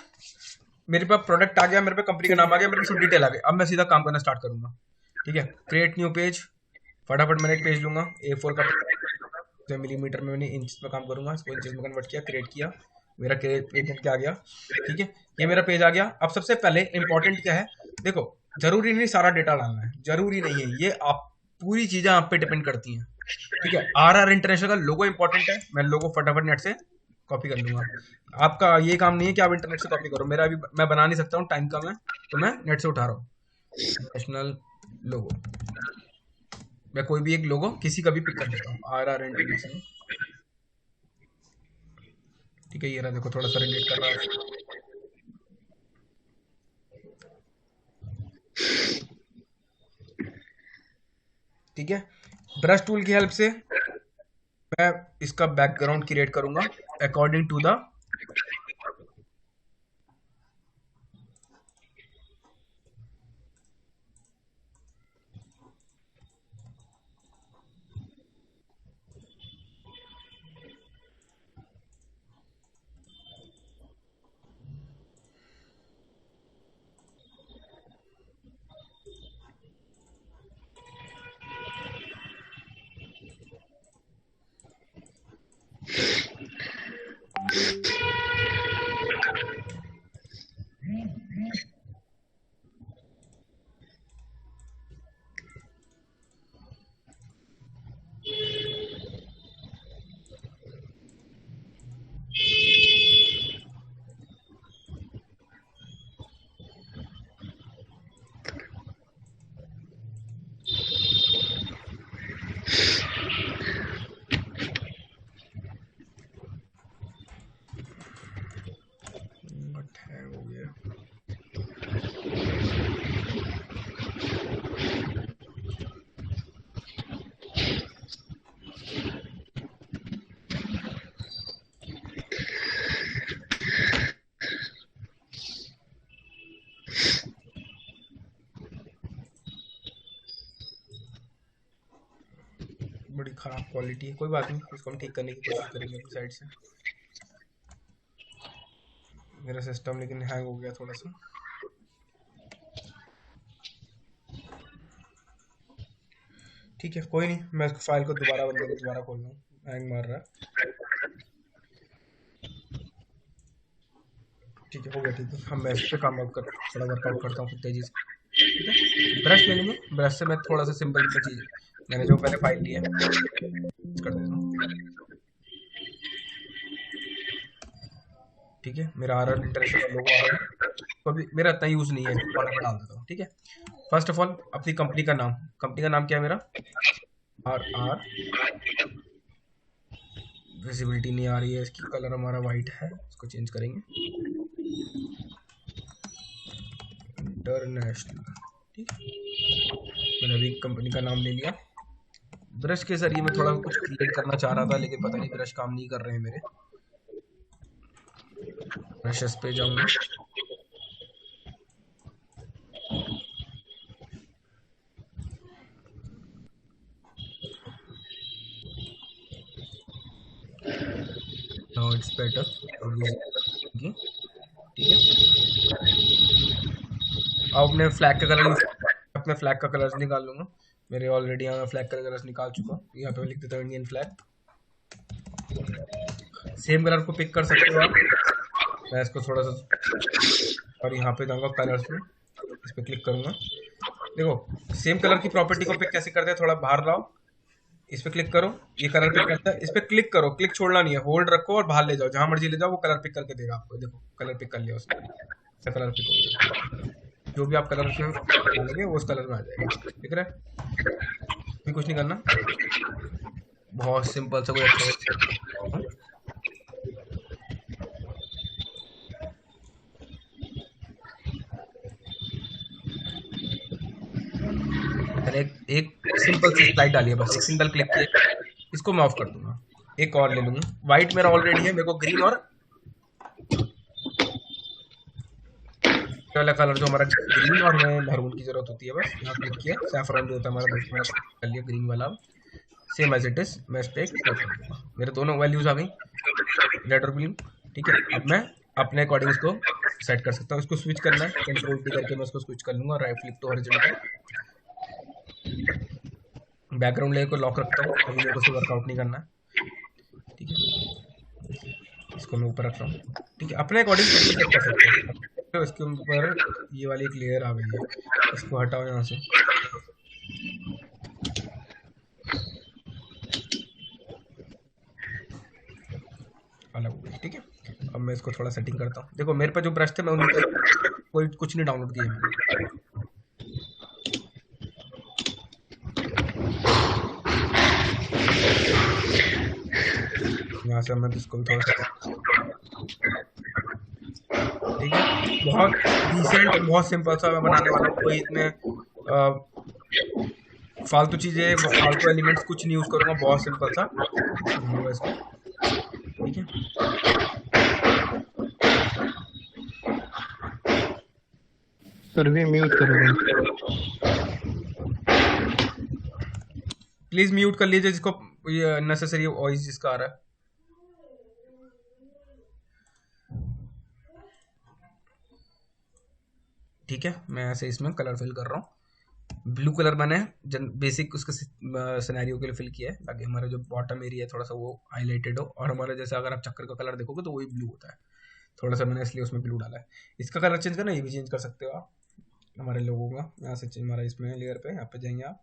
मेरे पास प्रोडक्ट आ गया, मेरे पे कंपनी का ठीक नाम आ है। गया, मेरे पे सब डिटेल आ गई। अब मैं सीधा काम करना स्टार्ट करूंगा। ठीक है, क्रिएट न्यू पेज। फटाफट मैंने एक पेज लूंगा A4 का, मिलीमीटर में मैंने इंच में काम करूंगा, इसको इंचेस में कन्वर्ट किया, क्रिएट किया, मेरा पेज क्या आ गया। ठीक है, ये मेरा पेज आ गया। अब सबसे पहले इंपॉर्टेंट क्या है, देखो जरूरी नहीं सारा डेटा डालना है, जरूरी नहीं है, ये आप पूरी चीजें आप पे डिपेंड करती हैं। ठीक है, आर आर इंटरनेशनल का लोगो इंपॉर्टेंट है, मैं लोगो फटाफट नेट से कॉपी कर लूंगा। आपका ये काम नहीं है कि आप इंटरनेट से कॉपी करो, मेरा अभी मैं बना नहीं सकता हूँ, टाइम कम है, तो मैं नेट से उठा रहा हूँ। नेशनल लोगो, मैं कोई भी एक लोगो किसी का भी पिक कर लेता हूँ, आर आर इंटरनेशनल। ठीक है, ये रहा, देखो थोड़ा सा रिलेट कर रहा है। ठीक है, ब्रश टूल की हेल्प से मैं इसका बैकग्राउंड क्रिएट करूंगा अकॉर्डिंग टू द बड़ी खराब क्वालिटी है, कोई बात नहीं, इसको हम ठीक करने की कोशिश करेंगे अपनी साइड से। मेरा सिस्टम लेकिन हैंग हो गया थोड़ा सा। ठीक है, कोई नहीं, मैं इसको फाइल को दोबारा बंद करके दोबारा खोल लूँ, हैंग मार रहा है। ठीक है, हो गया, ठीक है। हम मैं इस पे काम कर थोड़ा वर्कआउट करता हूँ फिर तेजी से। ठीक है, ब्रश ले लेंगे, ब्रश से मैं थोड़ा सा सिंपल चीज़ मैंने जो पहले फाइल ली है कर देता हूँ। ठीक है, मेरा आर इंटरनेशनल लोगो आ रहा है, तो अभी मेरा इतना यूज़ नहीं है, कॉर्नर पे डाल देता हूँ। ठीक है, फर्स्ट ऑफ ऑल अपनी कंपनी का नाम क्या है मेरा, RR। विजिबिलिटी नहीं आ रही है इसकी, कलर हमारा वाइट है, इसको चेंज करेंगे इंटरनेशनल। ठीक है, मैंने अभी कंपनी का नाम ले लिया। ब्रश के जरिए मैं थोड़ा कुछ क्रिएट करना चाह रहा था, लेकिन पता नहीं ब्रश काम नहीं कर रहे हैं मेरे। ब्रशेस पे जाऊंगा, नाउ इट्स बेटर। ठीक है, अब अपने फ्लैग का कलर अपने फ्लैग का कलर्स निकाल लूंगा। मेरे ऑलरेडी यहाँ फ्लैग का कलर्स निकाल चुका हूँ, यहाँ पे लिख देता हूँ इंडियन फ्लैग। सेम कलर को पिक कर सकते हो आप, मैं इसको थोड़ा सा और यहाँ पे जाऊँगा कलर्स में, इस पर क्लिक करूँगा। देखो सेम कलर की प्रॉपर्टी को पिक कैसे करते हैं, थोड़ा बाहर लाओ, इस पे क्लिक करो, ये कलर पिक करता है, इस पे क्लिक करो, क्लिक छोड़ना नहीं है, होल्ड रखो और बाहर ले जाओ, जहां मर्जी ले जाओ, वो कलर पिक करके देगा आपको। देखो कलर पिक कर लिया उसने, कलर पिक हो गया, जो भी आप कलर उसमें लगे वो उस कलर में आ जाएगा। दिख रहा है, भी कुछ नहीं करना, बहुत सिंपल सा, कोई अच्छा। मैंने एक सिंपल सी स्लाइड डाली है, बस एक सिंगल क्लिक किया, इसको मैं ऑफ कर दूंगा। एक और ले लूंगा, व्हाइट मेरा ऑलरेडी है, मेरे को ग्रीन और वाला कलर जो हमारा ग्रीन और मैरून की जरूरत होती है, बस यहाँ क्लिक किया, सैफरॉन जो होता है हमारा, मैंने कर लिया ग्रीन वाला। सेम एज इट इज मैं इस पे क्लिक कर दूंगा, मेरे दोनों वैल्यूज आ गई, रेड और ग्रीन। ठीक है, अब मैं अपने अकॉर्डिंग इसको सेट कर सकता हूँ। इसको स्विच करना है, कंट्रोल टी करके मैं इसको स्विच कर लूंगा, right click to horizontal. Background layer को लॉक रखता हूँ, अभी मेरे को वर्कआउट नहीं करना है। ठीक है, इसको मैं ऊपर रख रहा हूँ। ठीक है, अपने अकॉर्डिंग सेट कर सकते हैं। तो इसके ऊपर ये वाली एक लेयर आ गई है, इसको हटाओ यहाँ से, अलग हो गई। ठीक है, अब मैं इसको थोड़ा सेटिंग करता हूँ। देखो मेरे पे जो ब्रश थे मैं उनमें कोई कुछ नहीं डाउनलोड किया मैंने। यहाँ से मैं इसको भी थोड़ा सा, ठीक है, बहुत डिसेंट, बहुत सिंपल सा मैं बनाने वाला हूँ। कोई इसमें फालतू चीज़ें, फालतू एलिमेंट्स कुछ नहीं यूज़ करूँगा, बहुत सिंपल सा होगा इसमें। ठीक है, सर भी म्यूट करोगे, प्लीज म्यूट कर लीजिए जिसको ये नेसेसरी वॉइस जिसका आ रहा है। ठीक है, मैं ऐसे इसमें कलर फिल कर रहा हूँ। ब्लू कलर मैंने बेसिक उसके सिनेरियो के लिए फिल किया है, ताकि हमारा जो बॉटम एरिया है थोड़ा सा वो हाईलाइटेड हो, और हमारा जैसे अगर आप चक्कर का कलर देखोगे तो वही ब्लू होता है, थोड़ा सा मैंने इसलिए उसमें ब्लू डाला है। इसका कलर चेंज करना, ये भी चेंज कर सकते हो आप हमारे लोगों का। यहाँ से हमारा इसमें लेयर पे यहाँ पे जाएंगे आप,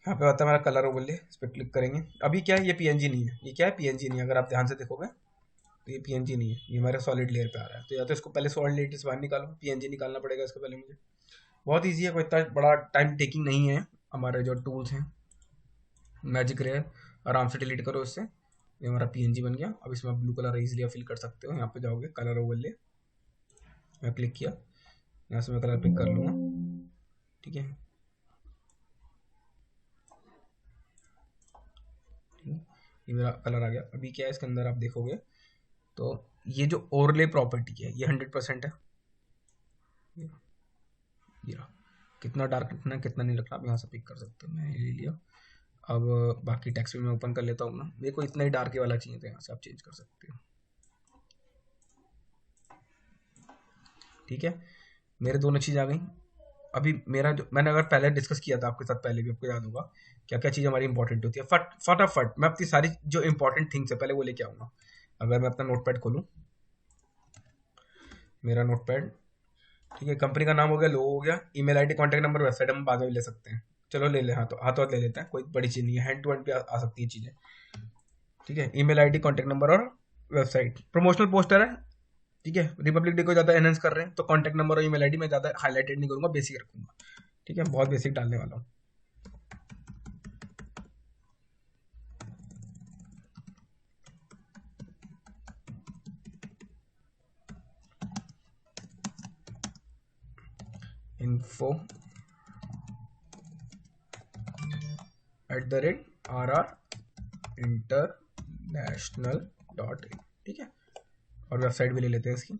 यहाँ पे आता है हमारा कलर ओवरले, इस पर क्लिक करेंगे। अभी क्या है, ये पीएनजी नहीं है, ये क्या है, पीएनजी नहीं है। अगर आप ध्यान से देखोगे तो ये पीएनजी नहीं है, ये हमारे सॉलिड लेयर पे आ रहा है। तो या तो इसको पहले सॉलिड लेयर से बाहर निकालो, पीएनजी निकालना पड़ेगा इसके पहले मुझे। बहुत ईजी है, कोई इतना बड़ा टाइम टेकिंग नहीं है। हमारे जो टूल्स हैं, मैजिक रेयर, आराम से डिलीट करो इससे, ये हमारा पीएनजी बन गया। अब इसमें आप ब्लू कलर इजीली फिल कर सकते हो। यहाँ पे जाओगे कलर ओवरले, मैं क्लिक किया, यहाँ से मैं कलर पिक कर लूँगा। ठीक है, ये मेरा कलर आ गया। अभी क्या है इसके अंदर आप देखोगे तो ये जो ओवरले प्रॉपर्टी है ये 100% है। ये कितना डार्क रखना है कितना नहीं रखना आप यहाँ से पिक कर सकते हो। मैं ये ले लिया। अब बाकी टेक्स्ट भी मैं ओपन कर लेता हूँ ना, मेरे को इतना ही डार्क वाला चाहिए, तो यहाँ से आप चेंज कर सकते हो। ठीक है, मेरे दोनों चीज़ आ गई। अभी मेरा जो मैंने अगर पहले डिस्कस किया था आपके साथ, पहले भी आपको याद होगा क्या क्या चीज़ हमारी इंपॉर्टेंट होती है। फटाफट मैं अपनी सारी जो इंपॉर्टेंट थिंग्स है पहले वो लेके आऊँगा। अगर मैं अपना नोटपैड खोलूँ, मेरा नोटपैड, ठीक है, कंपनी का नाम हो गया, लोगो हो गया, email ID, contact number, website हम बाद में भी ले सकते हैं। चलो ले ले, हाथों हाथों ले लेते हैं, कोई बड़ी चीज़ नहीं है, हैंड टू हैंड भी आ सकती है चीज़ें। ठीक है, ईमेल आईडी, कॉन्टैक्ट नंबर और वेबसाइट। प्रमोशनल पोस्टर है, ठीक है, रिपब्लिक डे को ज़्यादा एनहेंस कर रहे हैं, तो कॉन्टैक्ट नंबर और ईमेल आईडी मैं ज़्यादा हाईलाइटेड नहीं करूँगा, बेसिक रखूँगा। ठीक है, बहुत बेसिक डालने वाला हूँ। info @RR international.in। ठीक है, और वेबसाइट भी ले लेते हैं इसकी,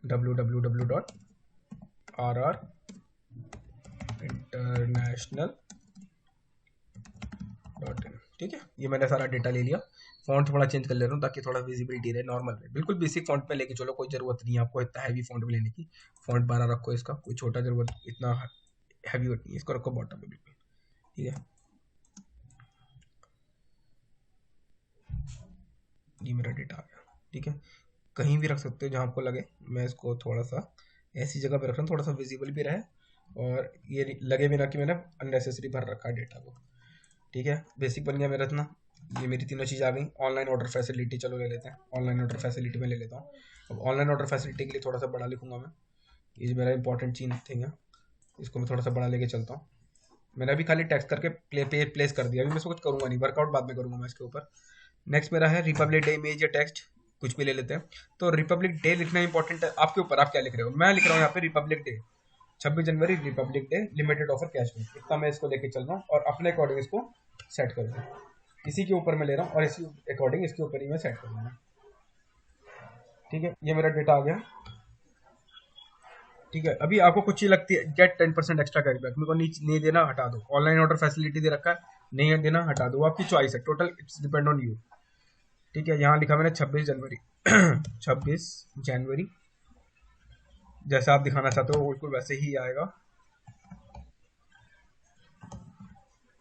www.rrinternational.in। ठीक है, ये मैंने सारा डेटा ले लिया। फॉन्ट थोड़ा चेंज कर ले रहा हूँ ताकि थोड़ा विजिबिलिटी रहे, नॉर्मल रहे, बिल्कुल बेसिक फॉन्ट पे लेके चलो, कोई ज़रूरत नहीं है आपको इतना हैवी फॉन्ट में लेने की। फॉन्ट 12 रखो इसका, कोई छोटा ज़रूरत, इतना हैवी नहीं है, इसको रखो बॉटम में बिल्कुल। ठीक है, ये मेरा डेटा आ गया। ठीक है, कहीं भी रख सकते हो जहाँ आपको लगे। मैं इसको थोड़ा सा ऐसी जगह पे रख रहा हूँ, थोड़ा सा विजिबल भी रहे और ये लगे भी ना कि मैंने अननेसेसरी भर रखा है डेटा को। ठीक है, बेसिक बन गया मेरा इतना। ये मेरी तीनों चीज़ आ गई। ऑनलाइन ऑर्डर फैसिलिटी चलो ले लेते हैं, ऑनलाइन ऑर्डर फैसिलिटी में ले लेता हूँ। अब ऑनलाइन ऑर्डर फैसिलिटी के लिए थोड़ा सा बड़ा लिखूंगा मैं, ये जो मेरा इंपॉर्टेंट चीज थिंग है, इसको मैं थोड़ा सा बड़ा लेके चलता हूँ। मैंने अभी खाली टेक्स्ट करके प्लेस कर दिया, अभी मैं इसको कुछ करूँगा नहीं, वर्कआउट बाद में करूँगा मैं इसके ऊपर। नेक्स्ट मेरा है रिपब्लिक डे इमेज या टेक्स्ट, कुछ भी ले लेते हैं। तो रिपब्लिक डे लिखना इंपॉर्टेंट है, आपके ऊपर आप क्या लिख रहे हो। मैं लिख रहा हूँ यहाँ पे रिपब्लिक डे 26 जनवरी republic day, limited offer cashback, इतना मैं इसको लेके चल रहा हूँ और अपने अकॉर्डिंग इसको सेट कर दूँ। इसी के ऊपर मैं ले रहा हूँ और इसी अकॉर्डिंग इसके ऊपर ही मैं सेट कर दूँगा। ठीक है, ये मेरा डेटा आ गया। ठीक है, अभी आपको कुछ चीज लगती है, गेट 10% एक्स्ट्रा कैशबैक, मेरे को नहीं देना, हटा दो। ऑनलाइन ऑर्डर फैसिलिटी दे रखा है, नहीं देना, हटा दो, आपकी चॉइस है, total it's depend on you. ठीक है, यहाँ लिखा मैंने 26 जनवरी 26 जनवरी, जैसा आप दिखाना चाहते हो बिल्कुल वैसे ही आएगा।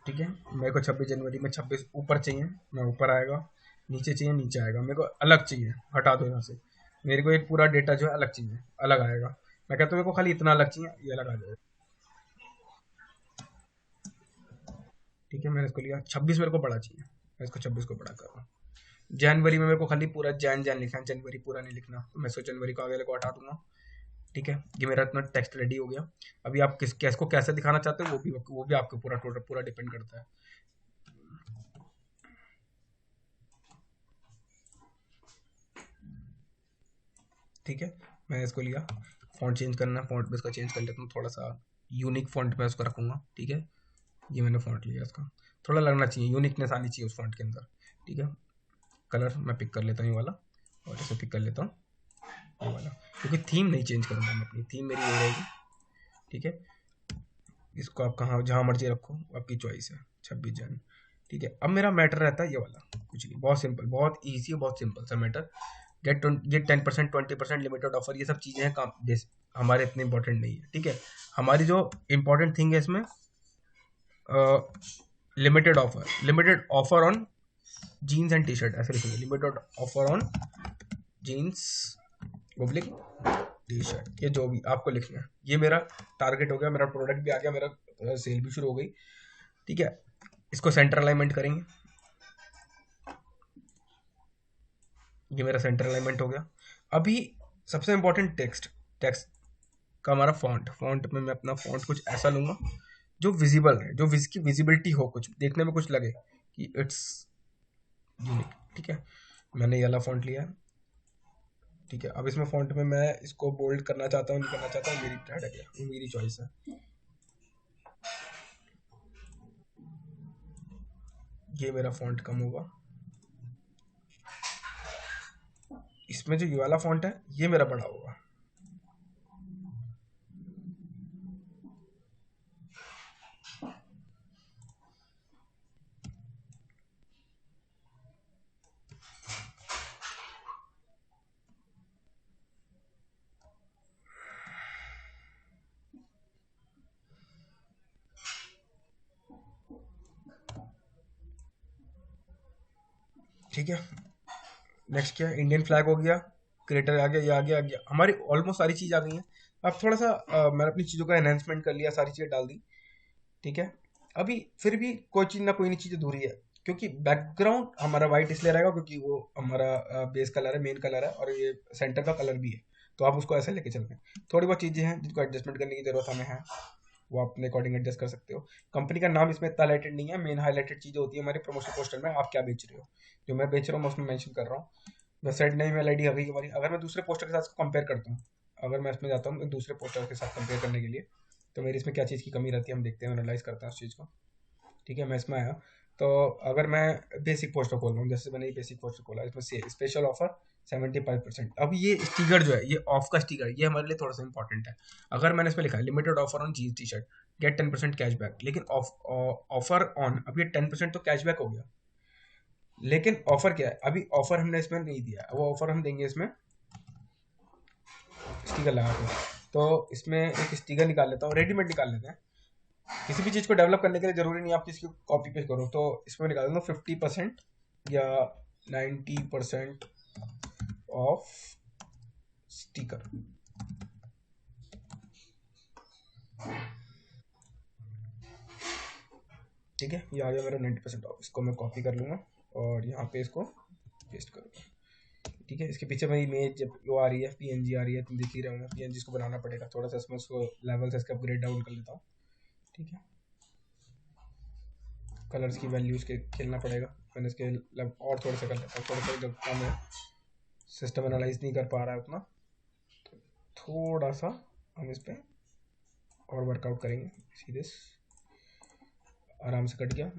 ठीक है, मेरे को 26 जनवरी में 26 ऊपर चाहिए, मैं ऊपर आएगा, नीचे चाहिए नीचे आएगा, मेरे को अलग चाहिए, हटा दो यहाँ से। मेरे को एक पूरा डेटा जो है अलग चाहिए, अलग आएगा। मैं कहता हूँ मेरे को खाली इतना अलग चाहिए, ये अलग आ जाएगा। ठीक है, मैंने इसको लिया। 26 मेरे को बड़ा चाहिए, मैं इसको 26 को बड़ा कर रहा हूँ। जनवरी में मेरे को खाली पूरा जैन लिखना है, जनवरी पूरा नहीं लिखना, तो मैं इसको जनवरी को आगे को हटा दूंगा। ठीक है, ये मेरा इतना टेक्स्ट रेडी हो गया। अभी आप इसको कैसे दिखाना चाहते हो वो भी आपके पूरा टोटल पूरा डिपेंड करता है। ठीक है, मैंने इसको लिया। फॉन्ट चेंज करना है, फॉन्ट में इसका चेंज कर लेता हूँ, थोड़ा सा यूनिक फॉन्ट में उसको रखूँगा। ठीक है, ये मैंने फॉन्ट लिया, इसका थोड़ा लगना चाहिए, यूनिकनेस आनी चाहिए उस फॉन्ट के अंदर। ठीक है, कलर मैं पिक कर लेता हूँ ये वाला, और इसे पिक कर लेता हूँ ये वाला, क्योंकि थीम नहीं चेंज करूँगा मैं, अपनी थीम मेरी यही रहेगी। ठीक है, इसको आप कहाँ जहाँ मर्जी रखो, आपकी चॉइस है, 26 जन। ठीक है, अब मेरा मैटर रहता है ये वाला, कुछ नहीं, बहुत सिंपल, बहुत ईजी, बहुत सिंपल सा मैटर। गेट 10%, 20% लिमिटेड ऑफर, ये सब चीज़ें हैं काम बेस, हमारे इतने इंपॉर्टेंट नहीं है। ठीक है, हमारी जो इंपॉर्टेंट थिंग है इसमें limited offer on jeans and T shirt, ऐसे लिखेंगे, limited offer on jeans public T shirt, ये जो भी आपको लिखना है। ये मेरा टारगेट हो गया, मेरा प्रोडक्ट भी आ गया, मेरा सेल भी शुरू हो गई। ठीक है, इसको सेंटर अलाइनमेंट करेंगे, ये मेरा सेंटर अलाइनमेंट हो गया। अभी सबसे इंपॉर्टेंट टेक्स्ट का हमारा फॉन्ट में मैं अपना फॉन्ट कुछ ऐसा लूंगा जो विजिबल है, जो की विजिबिलिटी हो, कुछ देखने में कुछ लगे कि इट्स यूनिक। ठीक है, मैंने ये वाला फॉन्ट लिया। ठीक है, अब इसमें फॉन्ट में मैं इसको बोल्ड करना चाहता हूँ, नहीं करना चाहता हूँ, मेरी हेडेक है, वो मेरी चॉइस है। ये मेरा फॉन्ट कम होगा, इसमें जो ये वाला फॉन्ट है ये मेरा बड़ा होगा। ठीक है, नेक्स्ट क्या है, इंडियन फ्लैग हो गया, क्रिएटर आ गया, ये आ गया हमारी ऑलमोस्ट सारी चीज़ आ गई हैं। अब थोड़ा सा मैंने अपनी चीज़ों का एनहेंसमेंट कर लिया, सारी चीज़ें डाल दी। ठीक है, अभी फिर भी कोई चीज़ ना कोई नहीं चीज़ अधूरी है, क्योंकि बैकग्राउंड हमारा वाइट इसलिए रहेगा क्योंकि वो हमारा बेस कलर है, मेन कलर है, और ये सेंटर का कलर भी है, तो आप उसको ऐसे लेके चलते हैं। थोड़ी बहुत चीज़ें हैं जिनको एडजस्टमेंट करने की ज़रूरत हमें है, वो आप अपने अकॉर्डिंग एडजस्ट कर सकते हो। कंपनी का नाम इसमें इतना हाईलाइटेड नहीं है, मेन हाईलाइटेड चीज़ें होती है हमारे प्रमोशनल पोस्टर में, आप क्या बेच रहे हो। जो मैं बेच रहा हूँ मैं उसमें मेंशन कर रहा हूँ। वेबसाइट नेम, ईमेल आईडी हमारी हमारी। अगर मैं दूसरे पोस्टर के साथ इसको कंपेयर करता हूँ, अगर मैं इसमें जाता हूँ एक दूसरे पोस्टर के साथ कंपेयर करने के लिए, तो मेरी इसमें क्या चीज़ की कमी रहती है हम देखते हैं, एनालाइज करते हैं उस चीज़ को। ठीक है, मैं इसमें आया, तो अगर मैं बेसिक पोस्टर खोल रहा हूँ, जैसे मैंने ये बेसिक पोस्टर खोला, इसमें से स्पेशल ऑफर 75%। अब ये स्टिकर जो है, ये ऑफ का स्टिकर, ये हमारे लिए थोड़ा सा इंपॉर्टेंट है। अगर मैंने इसमें लिखा है limited offer on jeans T shirt, get 10% cashback, लेकिन ऑफर ऑन, अब ये 10% तो कैशबैक हो गया, लेकिन ऑफर क्या है, अभी ऑफर हमने इसमें नहीं दिया, वो ऑफर हम देंगे इसमें स्टिकर लगा के। तो इसमें एक स्टिकर निकाल लेता हूँ, रेडीमेड निकाल लेते हैं। किसी भी चीज़ को डेवलप करने के लिए जरूरी नहीं आप किसी को कॉपी पेस्ट करो, तो इसमें निकाल दूंगा 50% या 90% ऑफ स्टिकर। ठीक है, ये आ गया मेरा 90% ऑफ। इसको मैं कॉपी कर लूँगा और यहाँ पे इसको पेस्ट करूँगा। ठीक है, इसके पीछे मेरी इमेज जब वो आ रही है, पीएनजी आ रही है, तुम देख ही रहे होंगे। पीएनजी को बनाना पड़ेगा थोड़ा सा, इसमें उसको लेवल से इसका अपग्रेड डाउन कर लेता हूँ। ठीक है, कलर्स की वैल्यूज़ के खेलना पड़ेगा, मैंने इसके और थोड़ा सा कर लेता हूँ, थोड़ा सा जब कम है, सिस्टम एनालाइज नहीं कर पा रहा है उतना, तो थोड़ा सा हम इस पर और वर्कआउट करेंगे। सीधे आराम से कट गया।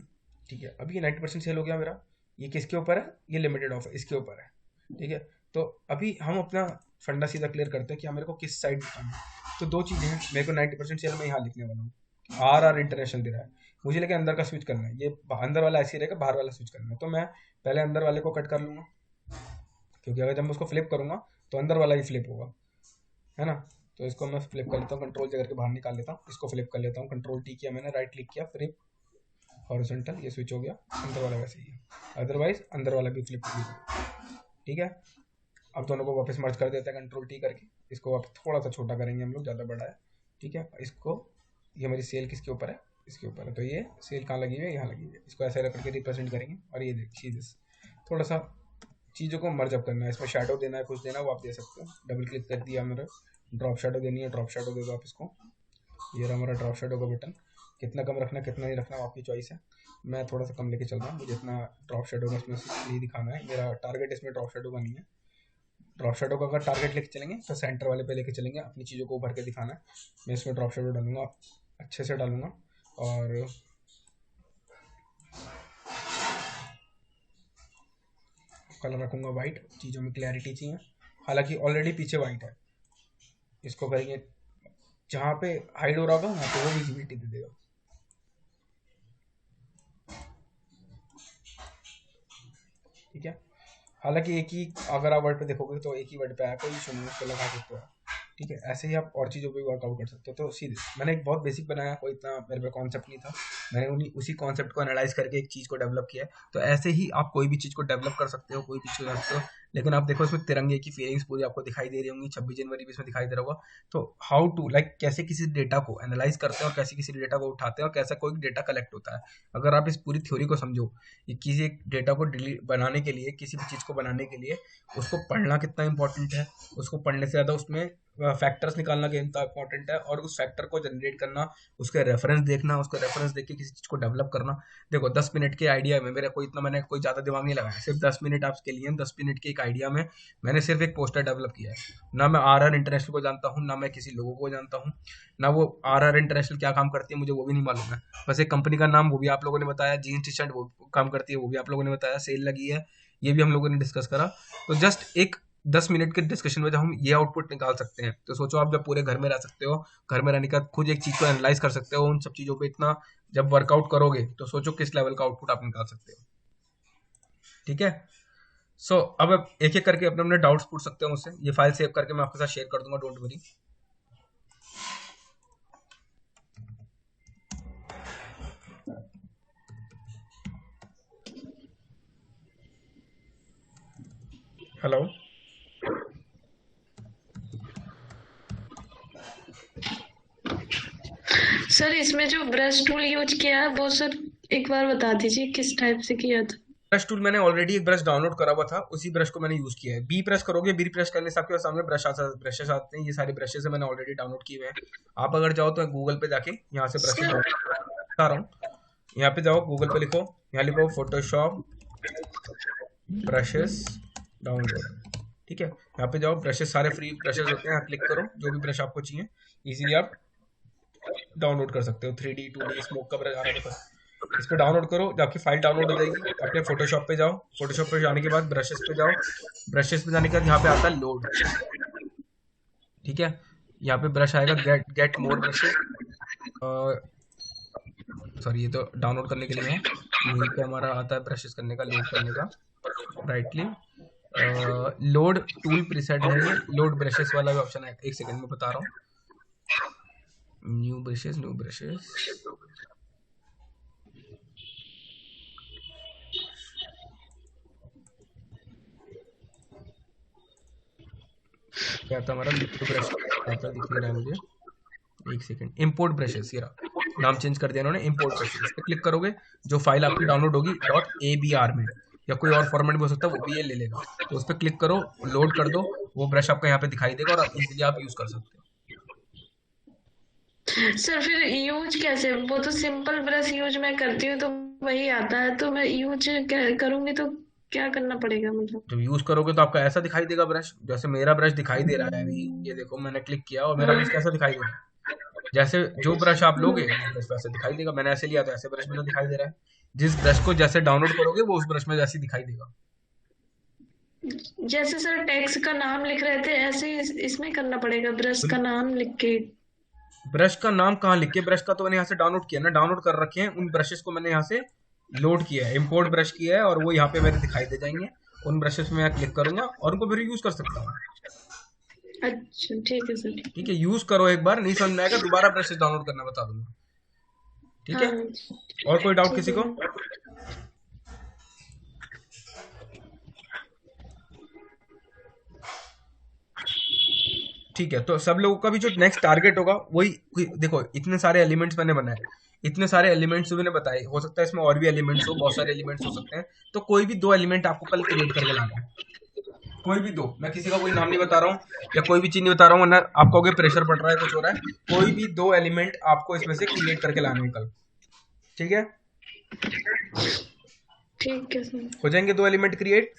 ठीक है, अभी ये 90% सेल हो गया मेरा। ये किसके ऊपर है, ये लिमिटेड ऑफर इसके ऊपर है। ठीक है, तो अभी हम अपना फंडा सीधा क्लियर करते हैं कि मेरे को किस साइड दिखाना है। तो दो चीज़ें हैं, मेरे को 90% सेल में यहाँ लिखने वाला हूँ, आर इंटरनेशनल दे रहा है, मुझे लेकिन अंदर का स्विच करना है। ये अंदर वाला ऐसे ही रहेगा, बाहर वाला स्विच करना है, तो मैं पहले अंदर वाले को कट कर लूँगा, क्योंकि अगर जब मैं उसको फ्लिप करूँगा तो अंदर वाला ही फ्लिप होगा, है ना। तो इसको मैं फ्लिप कर लेता हूँ, कंट्रोल से करके बाहर निकाल लेता हूँ, इसको फ्लिप कर लेता हूँ, कंट्रोल टी किया मैंने, राइट क्लिक किया, फ्लिप हॉरिजॉन्टल, ये स्विच हो गया, अंदर वाला वैसे ही है, अदरवाइज अंदर वाला भी फ्लिप हो गया। ठीक है, अब दोनों को वापस मर्ज कर देते हैं कंट्रोल टी करके, इसको वापस थोड़ा सा छोटा करेंगे हम लोग, ज़्यादा बड़ा है। ठीक है, इसको, ये हमारी सेल किसके ऊपर है, इसके ऊपर है, तो ये सेल कहाँ लगी हुई है, यहाँ लगी हुई है, इसको ऐसे रख करके रिप्रेजेंट करेंगे। और ये देखिए थोड़ा सा चीज़ों को मर्ज अप करना है, इसमें शेडो देना है, कुछ देना है वो आप दे सकते हो। डबल क्लिक कर दिया मेरा, ड्रॉप शेडो देनी है, ड्रॉप शेडो दे दो आप इसको। ये रहा हमारा ड्रॉप शेडो का बटन, कितना कम रखना है कितना नहीं रखना वो आपकी चॉइस है। मैं थोड़ा सा कम लेके चल रहा हूँ, मुझे इतना ड्रॉप शेडो का इसमें यही दिखाना है, मेरा टारगेट इसमें ड्रॉप शेडो का नहीं है। ड्रॉप शेडो का अगर टारगेट लेके चलेंगे तो सेंटर वाले पे लेके चलेंगे, अपनी चीज़ों को उभर के दिखाना है। मैं इसमें ड्रॉप शेडो डालूंगा, अच्छे से डालूंगा, और कलर रखूंगा वाइट, चीज़ों में क्लैरिटी चाहिए, हालांकि ऑलरेडी पीछे वाइट है। इसको करेंगे जहाँ पे हाइड हो रहा होगा वहाँ पे वो विजिबिलिटी दे देगा। ठीक है, हालांकि एक ही, अगर आप वर्ड पे देखोगे तो एक ही वर्ड पे आया, कोई इशू नहीं, उसको लगा सकते हो आप। ठीक है, ऐसे ही आप और चीज़ों पे वर्कआउट कर सकते हो। तो सीधे मैंने एक बहुत बेसिक बनाया, कोई इतना मेरे पे कॉन्सेप्ट नहीं था, मैंने उन्हीं उसी कॉन्सेप्ट को एनालाइज करके एक चीज़ को डेवलप किया है। तो ऐसे ही आप कोई भी चीज़ को डेवलप कर सकते हो, कोई भी चीज़ कर सकते हो। लेकिन आप देखो इसमें तिरंगे की फीलिंग्स पूरी आपको दिखाई दे रही होंगी, 26 जनवरी भी इसमें दिखाई दे रहा होगा। तो हाउ टू लाइक कैसे किसी डेटा को एनालाइज करते हैं और कैसे किसी डेटा को उठाते हैं और कैसा कोई डेटा कलेक्ट होता है। अगर आप इस पूरी थ्योरी को समझो, ये किसी एक डेटा को डिलीट बनाने के लिए, किसी भी चीज़ को बनाने के लिए उसको पढ़ना कितना इंपॉर्टेंट है, उसको पढ़ने से ज़्यादा उसमें फैक्टर्स निकालना कितना इंपॉर्टेंट है, और उस फैक्टर को जनरेट करना, उसके रेफरेंस देखना, उसके रेफरेंस देख के किसी चीज़ को डेवलप करना। देखो 10 मिनट के आइडिया में मेरा कोई इतना, मैंने कोई ज़्यादा दिमाग नहीं लगाया, सिर्फ 10 मिनट आपके लिए, 10 मिनट के एक आइडिया में मैंने सिर्फ एक पोस्टर डेवलप किया है। ना मैं आर इंटरनेशनल को जानता हूँ, ना मैं किसी लोगों को जानता हूँ, ना वो आर इंटरनेशनल क्या काम करती है मुझे वो भी नहीं मालूम है। बस एक कंपनी का नाम वो भी आप लोगों ने बताया, जीन्स टी शर्ट वो काम करती है वो भी आप लोगों ने बताया, सेल लगी है ये भी हम लोगों ने डिस्कस करा। तो जस्ट एक 10 मिनट के डिस्कशन में जब हम ये आउटपुट निकाल सकते हैं, तो सोचो आप जब पूरे घर में रह सकते हो, घर में रहने के बाद खुद एक चीज़ को एनालाइज कर सकते हो, उन सब चीज़ों पे इतना जब वर्कआउट करोगे तो सोचो किस लेवल का आउटपुट आप निकाल सकते हो। ठीक है, सो अब एक एक करके अपने अपने डाउट्स पूछ सकते हो मुझसे, ये फाइल सेव करके मैं आपके साथ शेयर कर दूंगा, डोंट वरी। हेलो। सर इसमें जो ब्रश टूल यूज किया है वो सर एक बार बता दीजिए किस टाइप से किया था। ब्रश टूल मैंने ऑलरेडी एक ब्रश डाउनलोड करा हुआ था, उसी ब्रश को मैंने यूज किया है। बी प्रेस करोगे, बी प्रेस करने से आपके सामने ब्रशेस आते हैं। ये सारे ब्रशेस मैंने ऑलरेडी डाउनलोड किए हुए हैं। आप अगर जाओ तो गूगल पे जाके यहाँ से ब्रशेस बता रहा हूँ, यहाँ पे जाओ, गूगल पे लिखो, यहाँ लिखो फोटोशॉप ब्रशेस डाउनलोड। ठीक है, यहाँ पे जाओ, ब्रशेस सारे फ्री ब्रशेस होते हैं, यहाँ क्लिक करो, जो भी ब्रश आपको चाहिए इजीली आप डाउनलोड कर सकते हो। 3D 2D स्मोक का ब्रश आ रहा है, इस पे डाउनलोड करो, आपकी फाइल डाउनलोड हो जाएगी। अपने फोटोशॉप पे जाओ, फोटोशॉप पे जाने के बाद ब्रशेस पे जाओ, ब्रशेस पे जाने के बाद यहाँ पे आता है लोड। ठीक है, यहाँ पे ब्रश आएगा गेट मोर ब्रशेस, सॉरी ये तो डाउनलोड करने के लिए है। यहीं पे हमारा आता है ब्रशेस करने का, लोड करने का, राइटली लोड टूल प्रीसेट है ये, लोड ब्रशेस वाला भी ऑप्शन है। एक सेकंड में बता रहा हूँ। न्यू ब्रशेस क्या था हमारा, लिक्विड ब्रश आता दिख रहा है मुझे, एक सेकंड। इंपोर्ट ब्रशेस, ये रहा, नाम चेंज कर दिया इन्होंने, इंपोर्ट ब्रशेस। इस पे क्लिक करोगे, जो फाइल आपकी डाउनलोड होगी .abr में, या कोई और फॉर्मेट भी हो सकता है, वो भी ये ले लेगा। तो उस पर क्लिक करो, लोड कर दो, वो ब्रश आपको यहाँ पे दिखाई देगा और इजीली आप यूज कर सकते हो। सर फिर यूज कैसे, वो तो सिंपल ब्रश यूज मैं करती हूँ तो वही आता है, तो मैं यूज करूंगी तो क्या करना पड़ेगा मतलब? जब यूज करोगे तो आपका ऐसा दिखाई देगा ब्रश, जैसे मेरा ब्रश दिखाई दे रहा है अभी, ये देखो मैंने क्लिक किया और मेरा ब्रश कैसा दिखाई दे रहा है। जैसे जो ब्रश आप लोगे ब्रश वैसे दिखाई देगा। मैंने ऐसे लिया तो ऐसे ब्रश में तो दिखाई दे रहा है। जिस ब्रश को जैसे डाउनलोड करोगे वो उस ब्रश में जैसे दिखाई देगा। जैसे सर टेक्स्ट का नाम लिख रहे थे ऐसे ही इसमें करना पड़ेगा, ब्रश का नाम लिख के? ब्रश का नाम कहाँ लिख के, ब्रश का तो मैंने यहाँ से डाउनलोड किया ना, डाउनलोड कर रखे हैं उन ब्रशेस को मैंने यहाँ से लोड किया है, इंपोर्ट ब्रश किया है, और वो यहाँ पे मेरे दिखाई दे जाएंगे। उन ब्रशेस में मैं क्लिक करूंगा और उनको फिर यूज कर सकता हूँ। अच्छा ठीक है सर। ठीक है, यूज करो, एक बार नहीं समझ में आएगा दोबारा ब्रशेस डाउनलोड करना बता दूंगा। ठीक है, हाँ और कोई डाउट किसी को? ठीक है, तो सब लोगों का भी जो नेक्स्ट टारगेट होगा वही, देखो इतने सारे एलिमेंट्स मैंने बनाए, इतने सारे एलिमेंट्स मैंने बताए, हो सकता है इसमें और भी एलिमेंट्स हो, बहुत सारे एलिमेंट्स हो सकते हैं। तो कोई भी 2 एलिमेंट आपको कल क्रिएट करके लाना है, कोई भी 2, मैं किसी का कोई नाम नहीं बता रहा हूँ या कोई भी चीज नहीं बता रहा हूँ, वरना आपको अगर प्रेशर पड़ रहा है, कुछ हो रहा है। कोई भी 2 एलिमेंट आपको इसमें से क्रिएट करके लाने हैं कल। ठीक है, ठीक है सर। हो जाएंगे 2 एलिमेंट क्रिएट।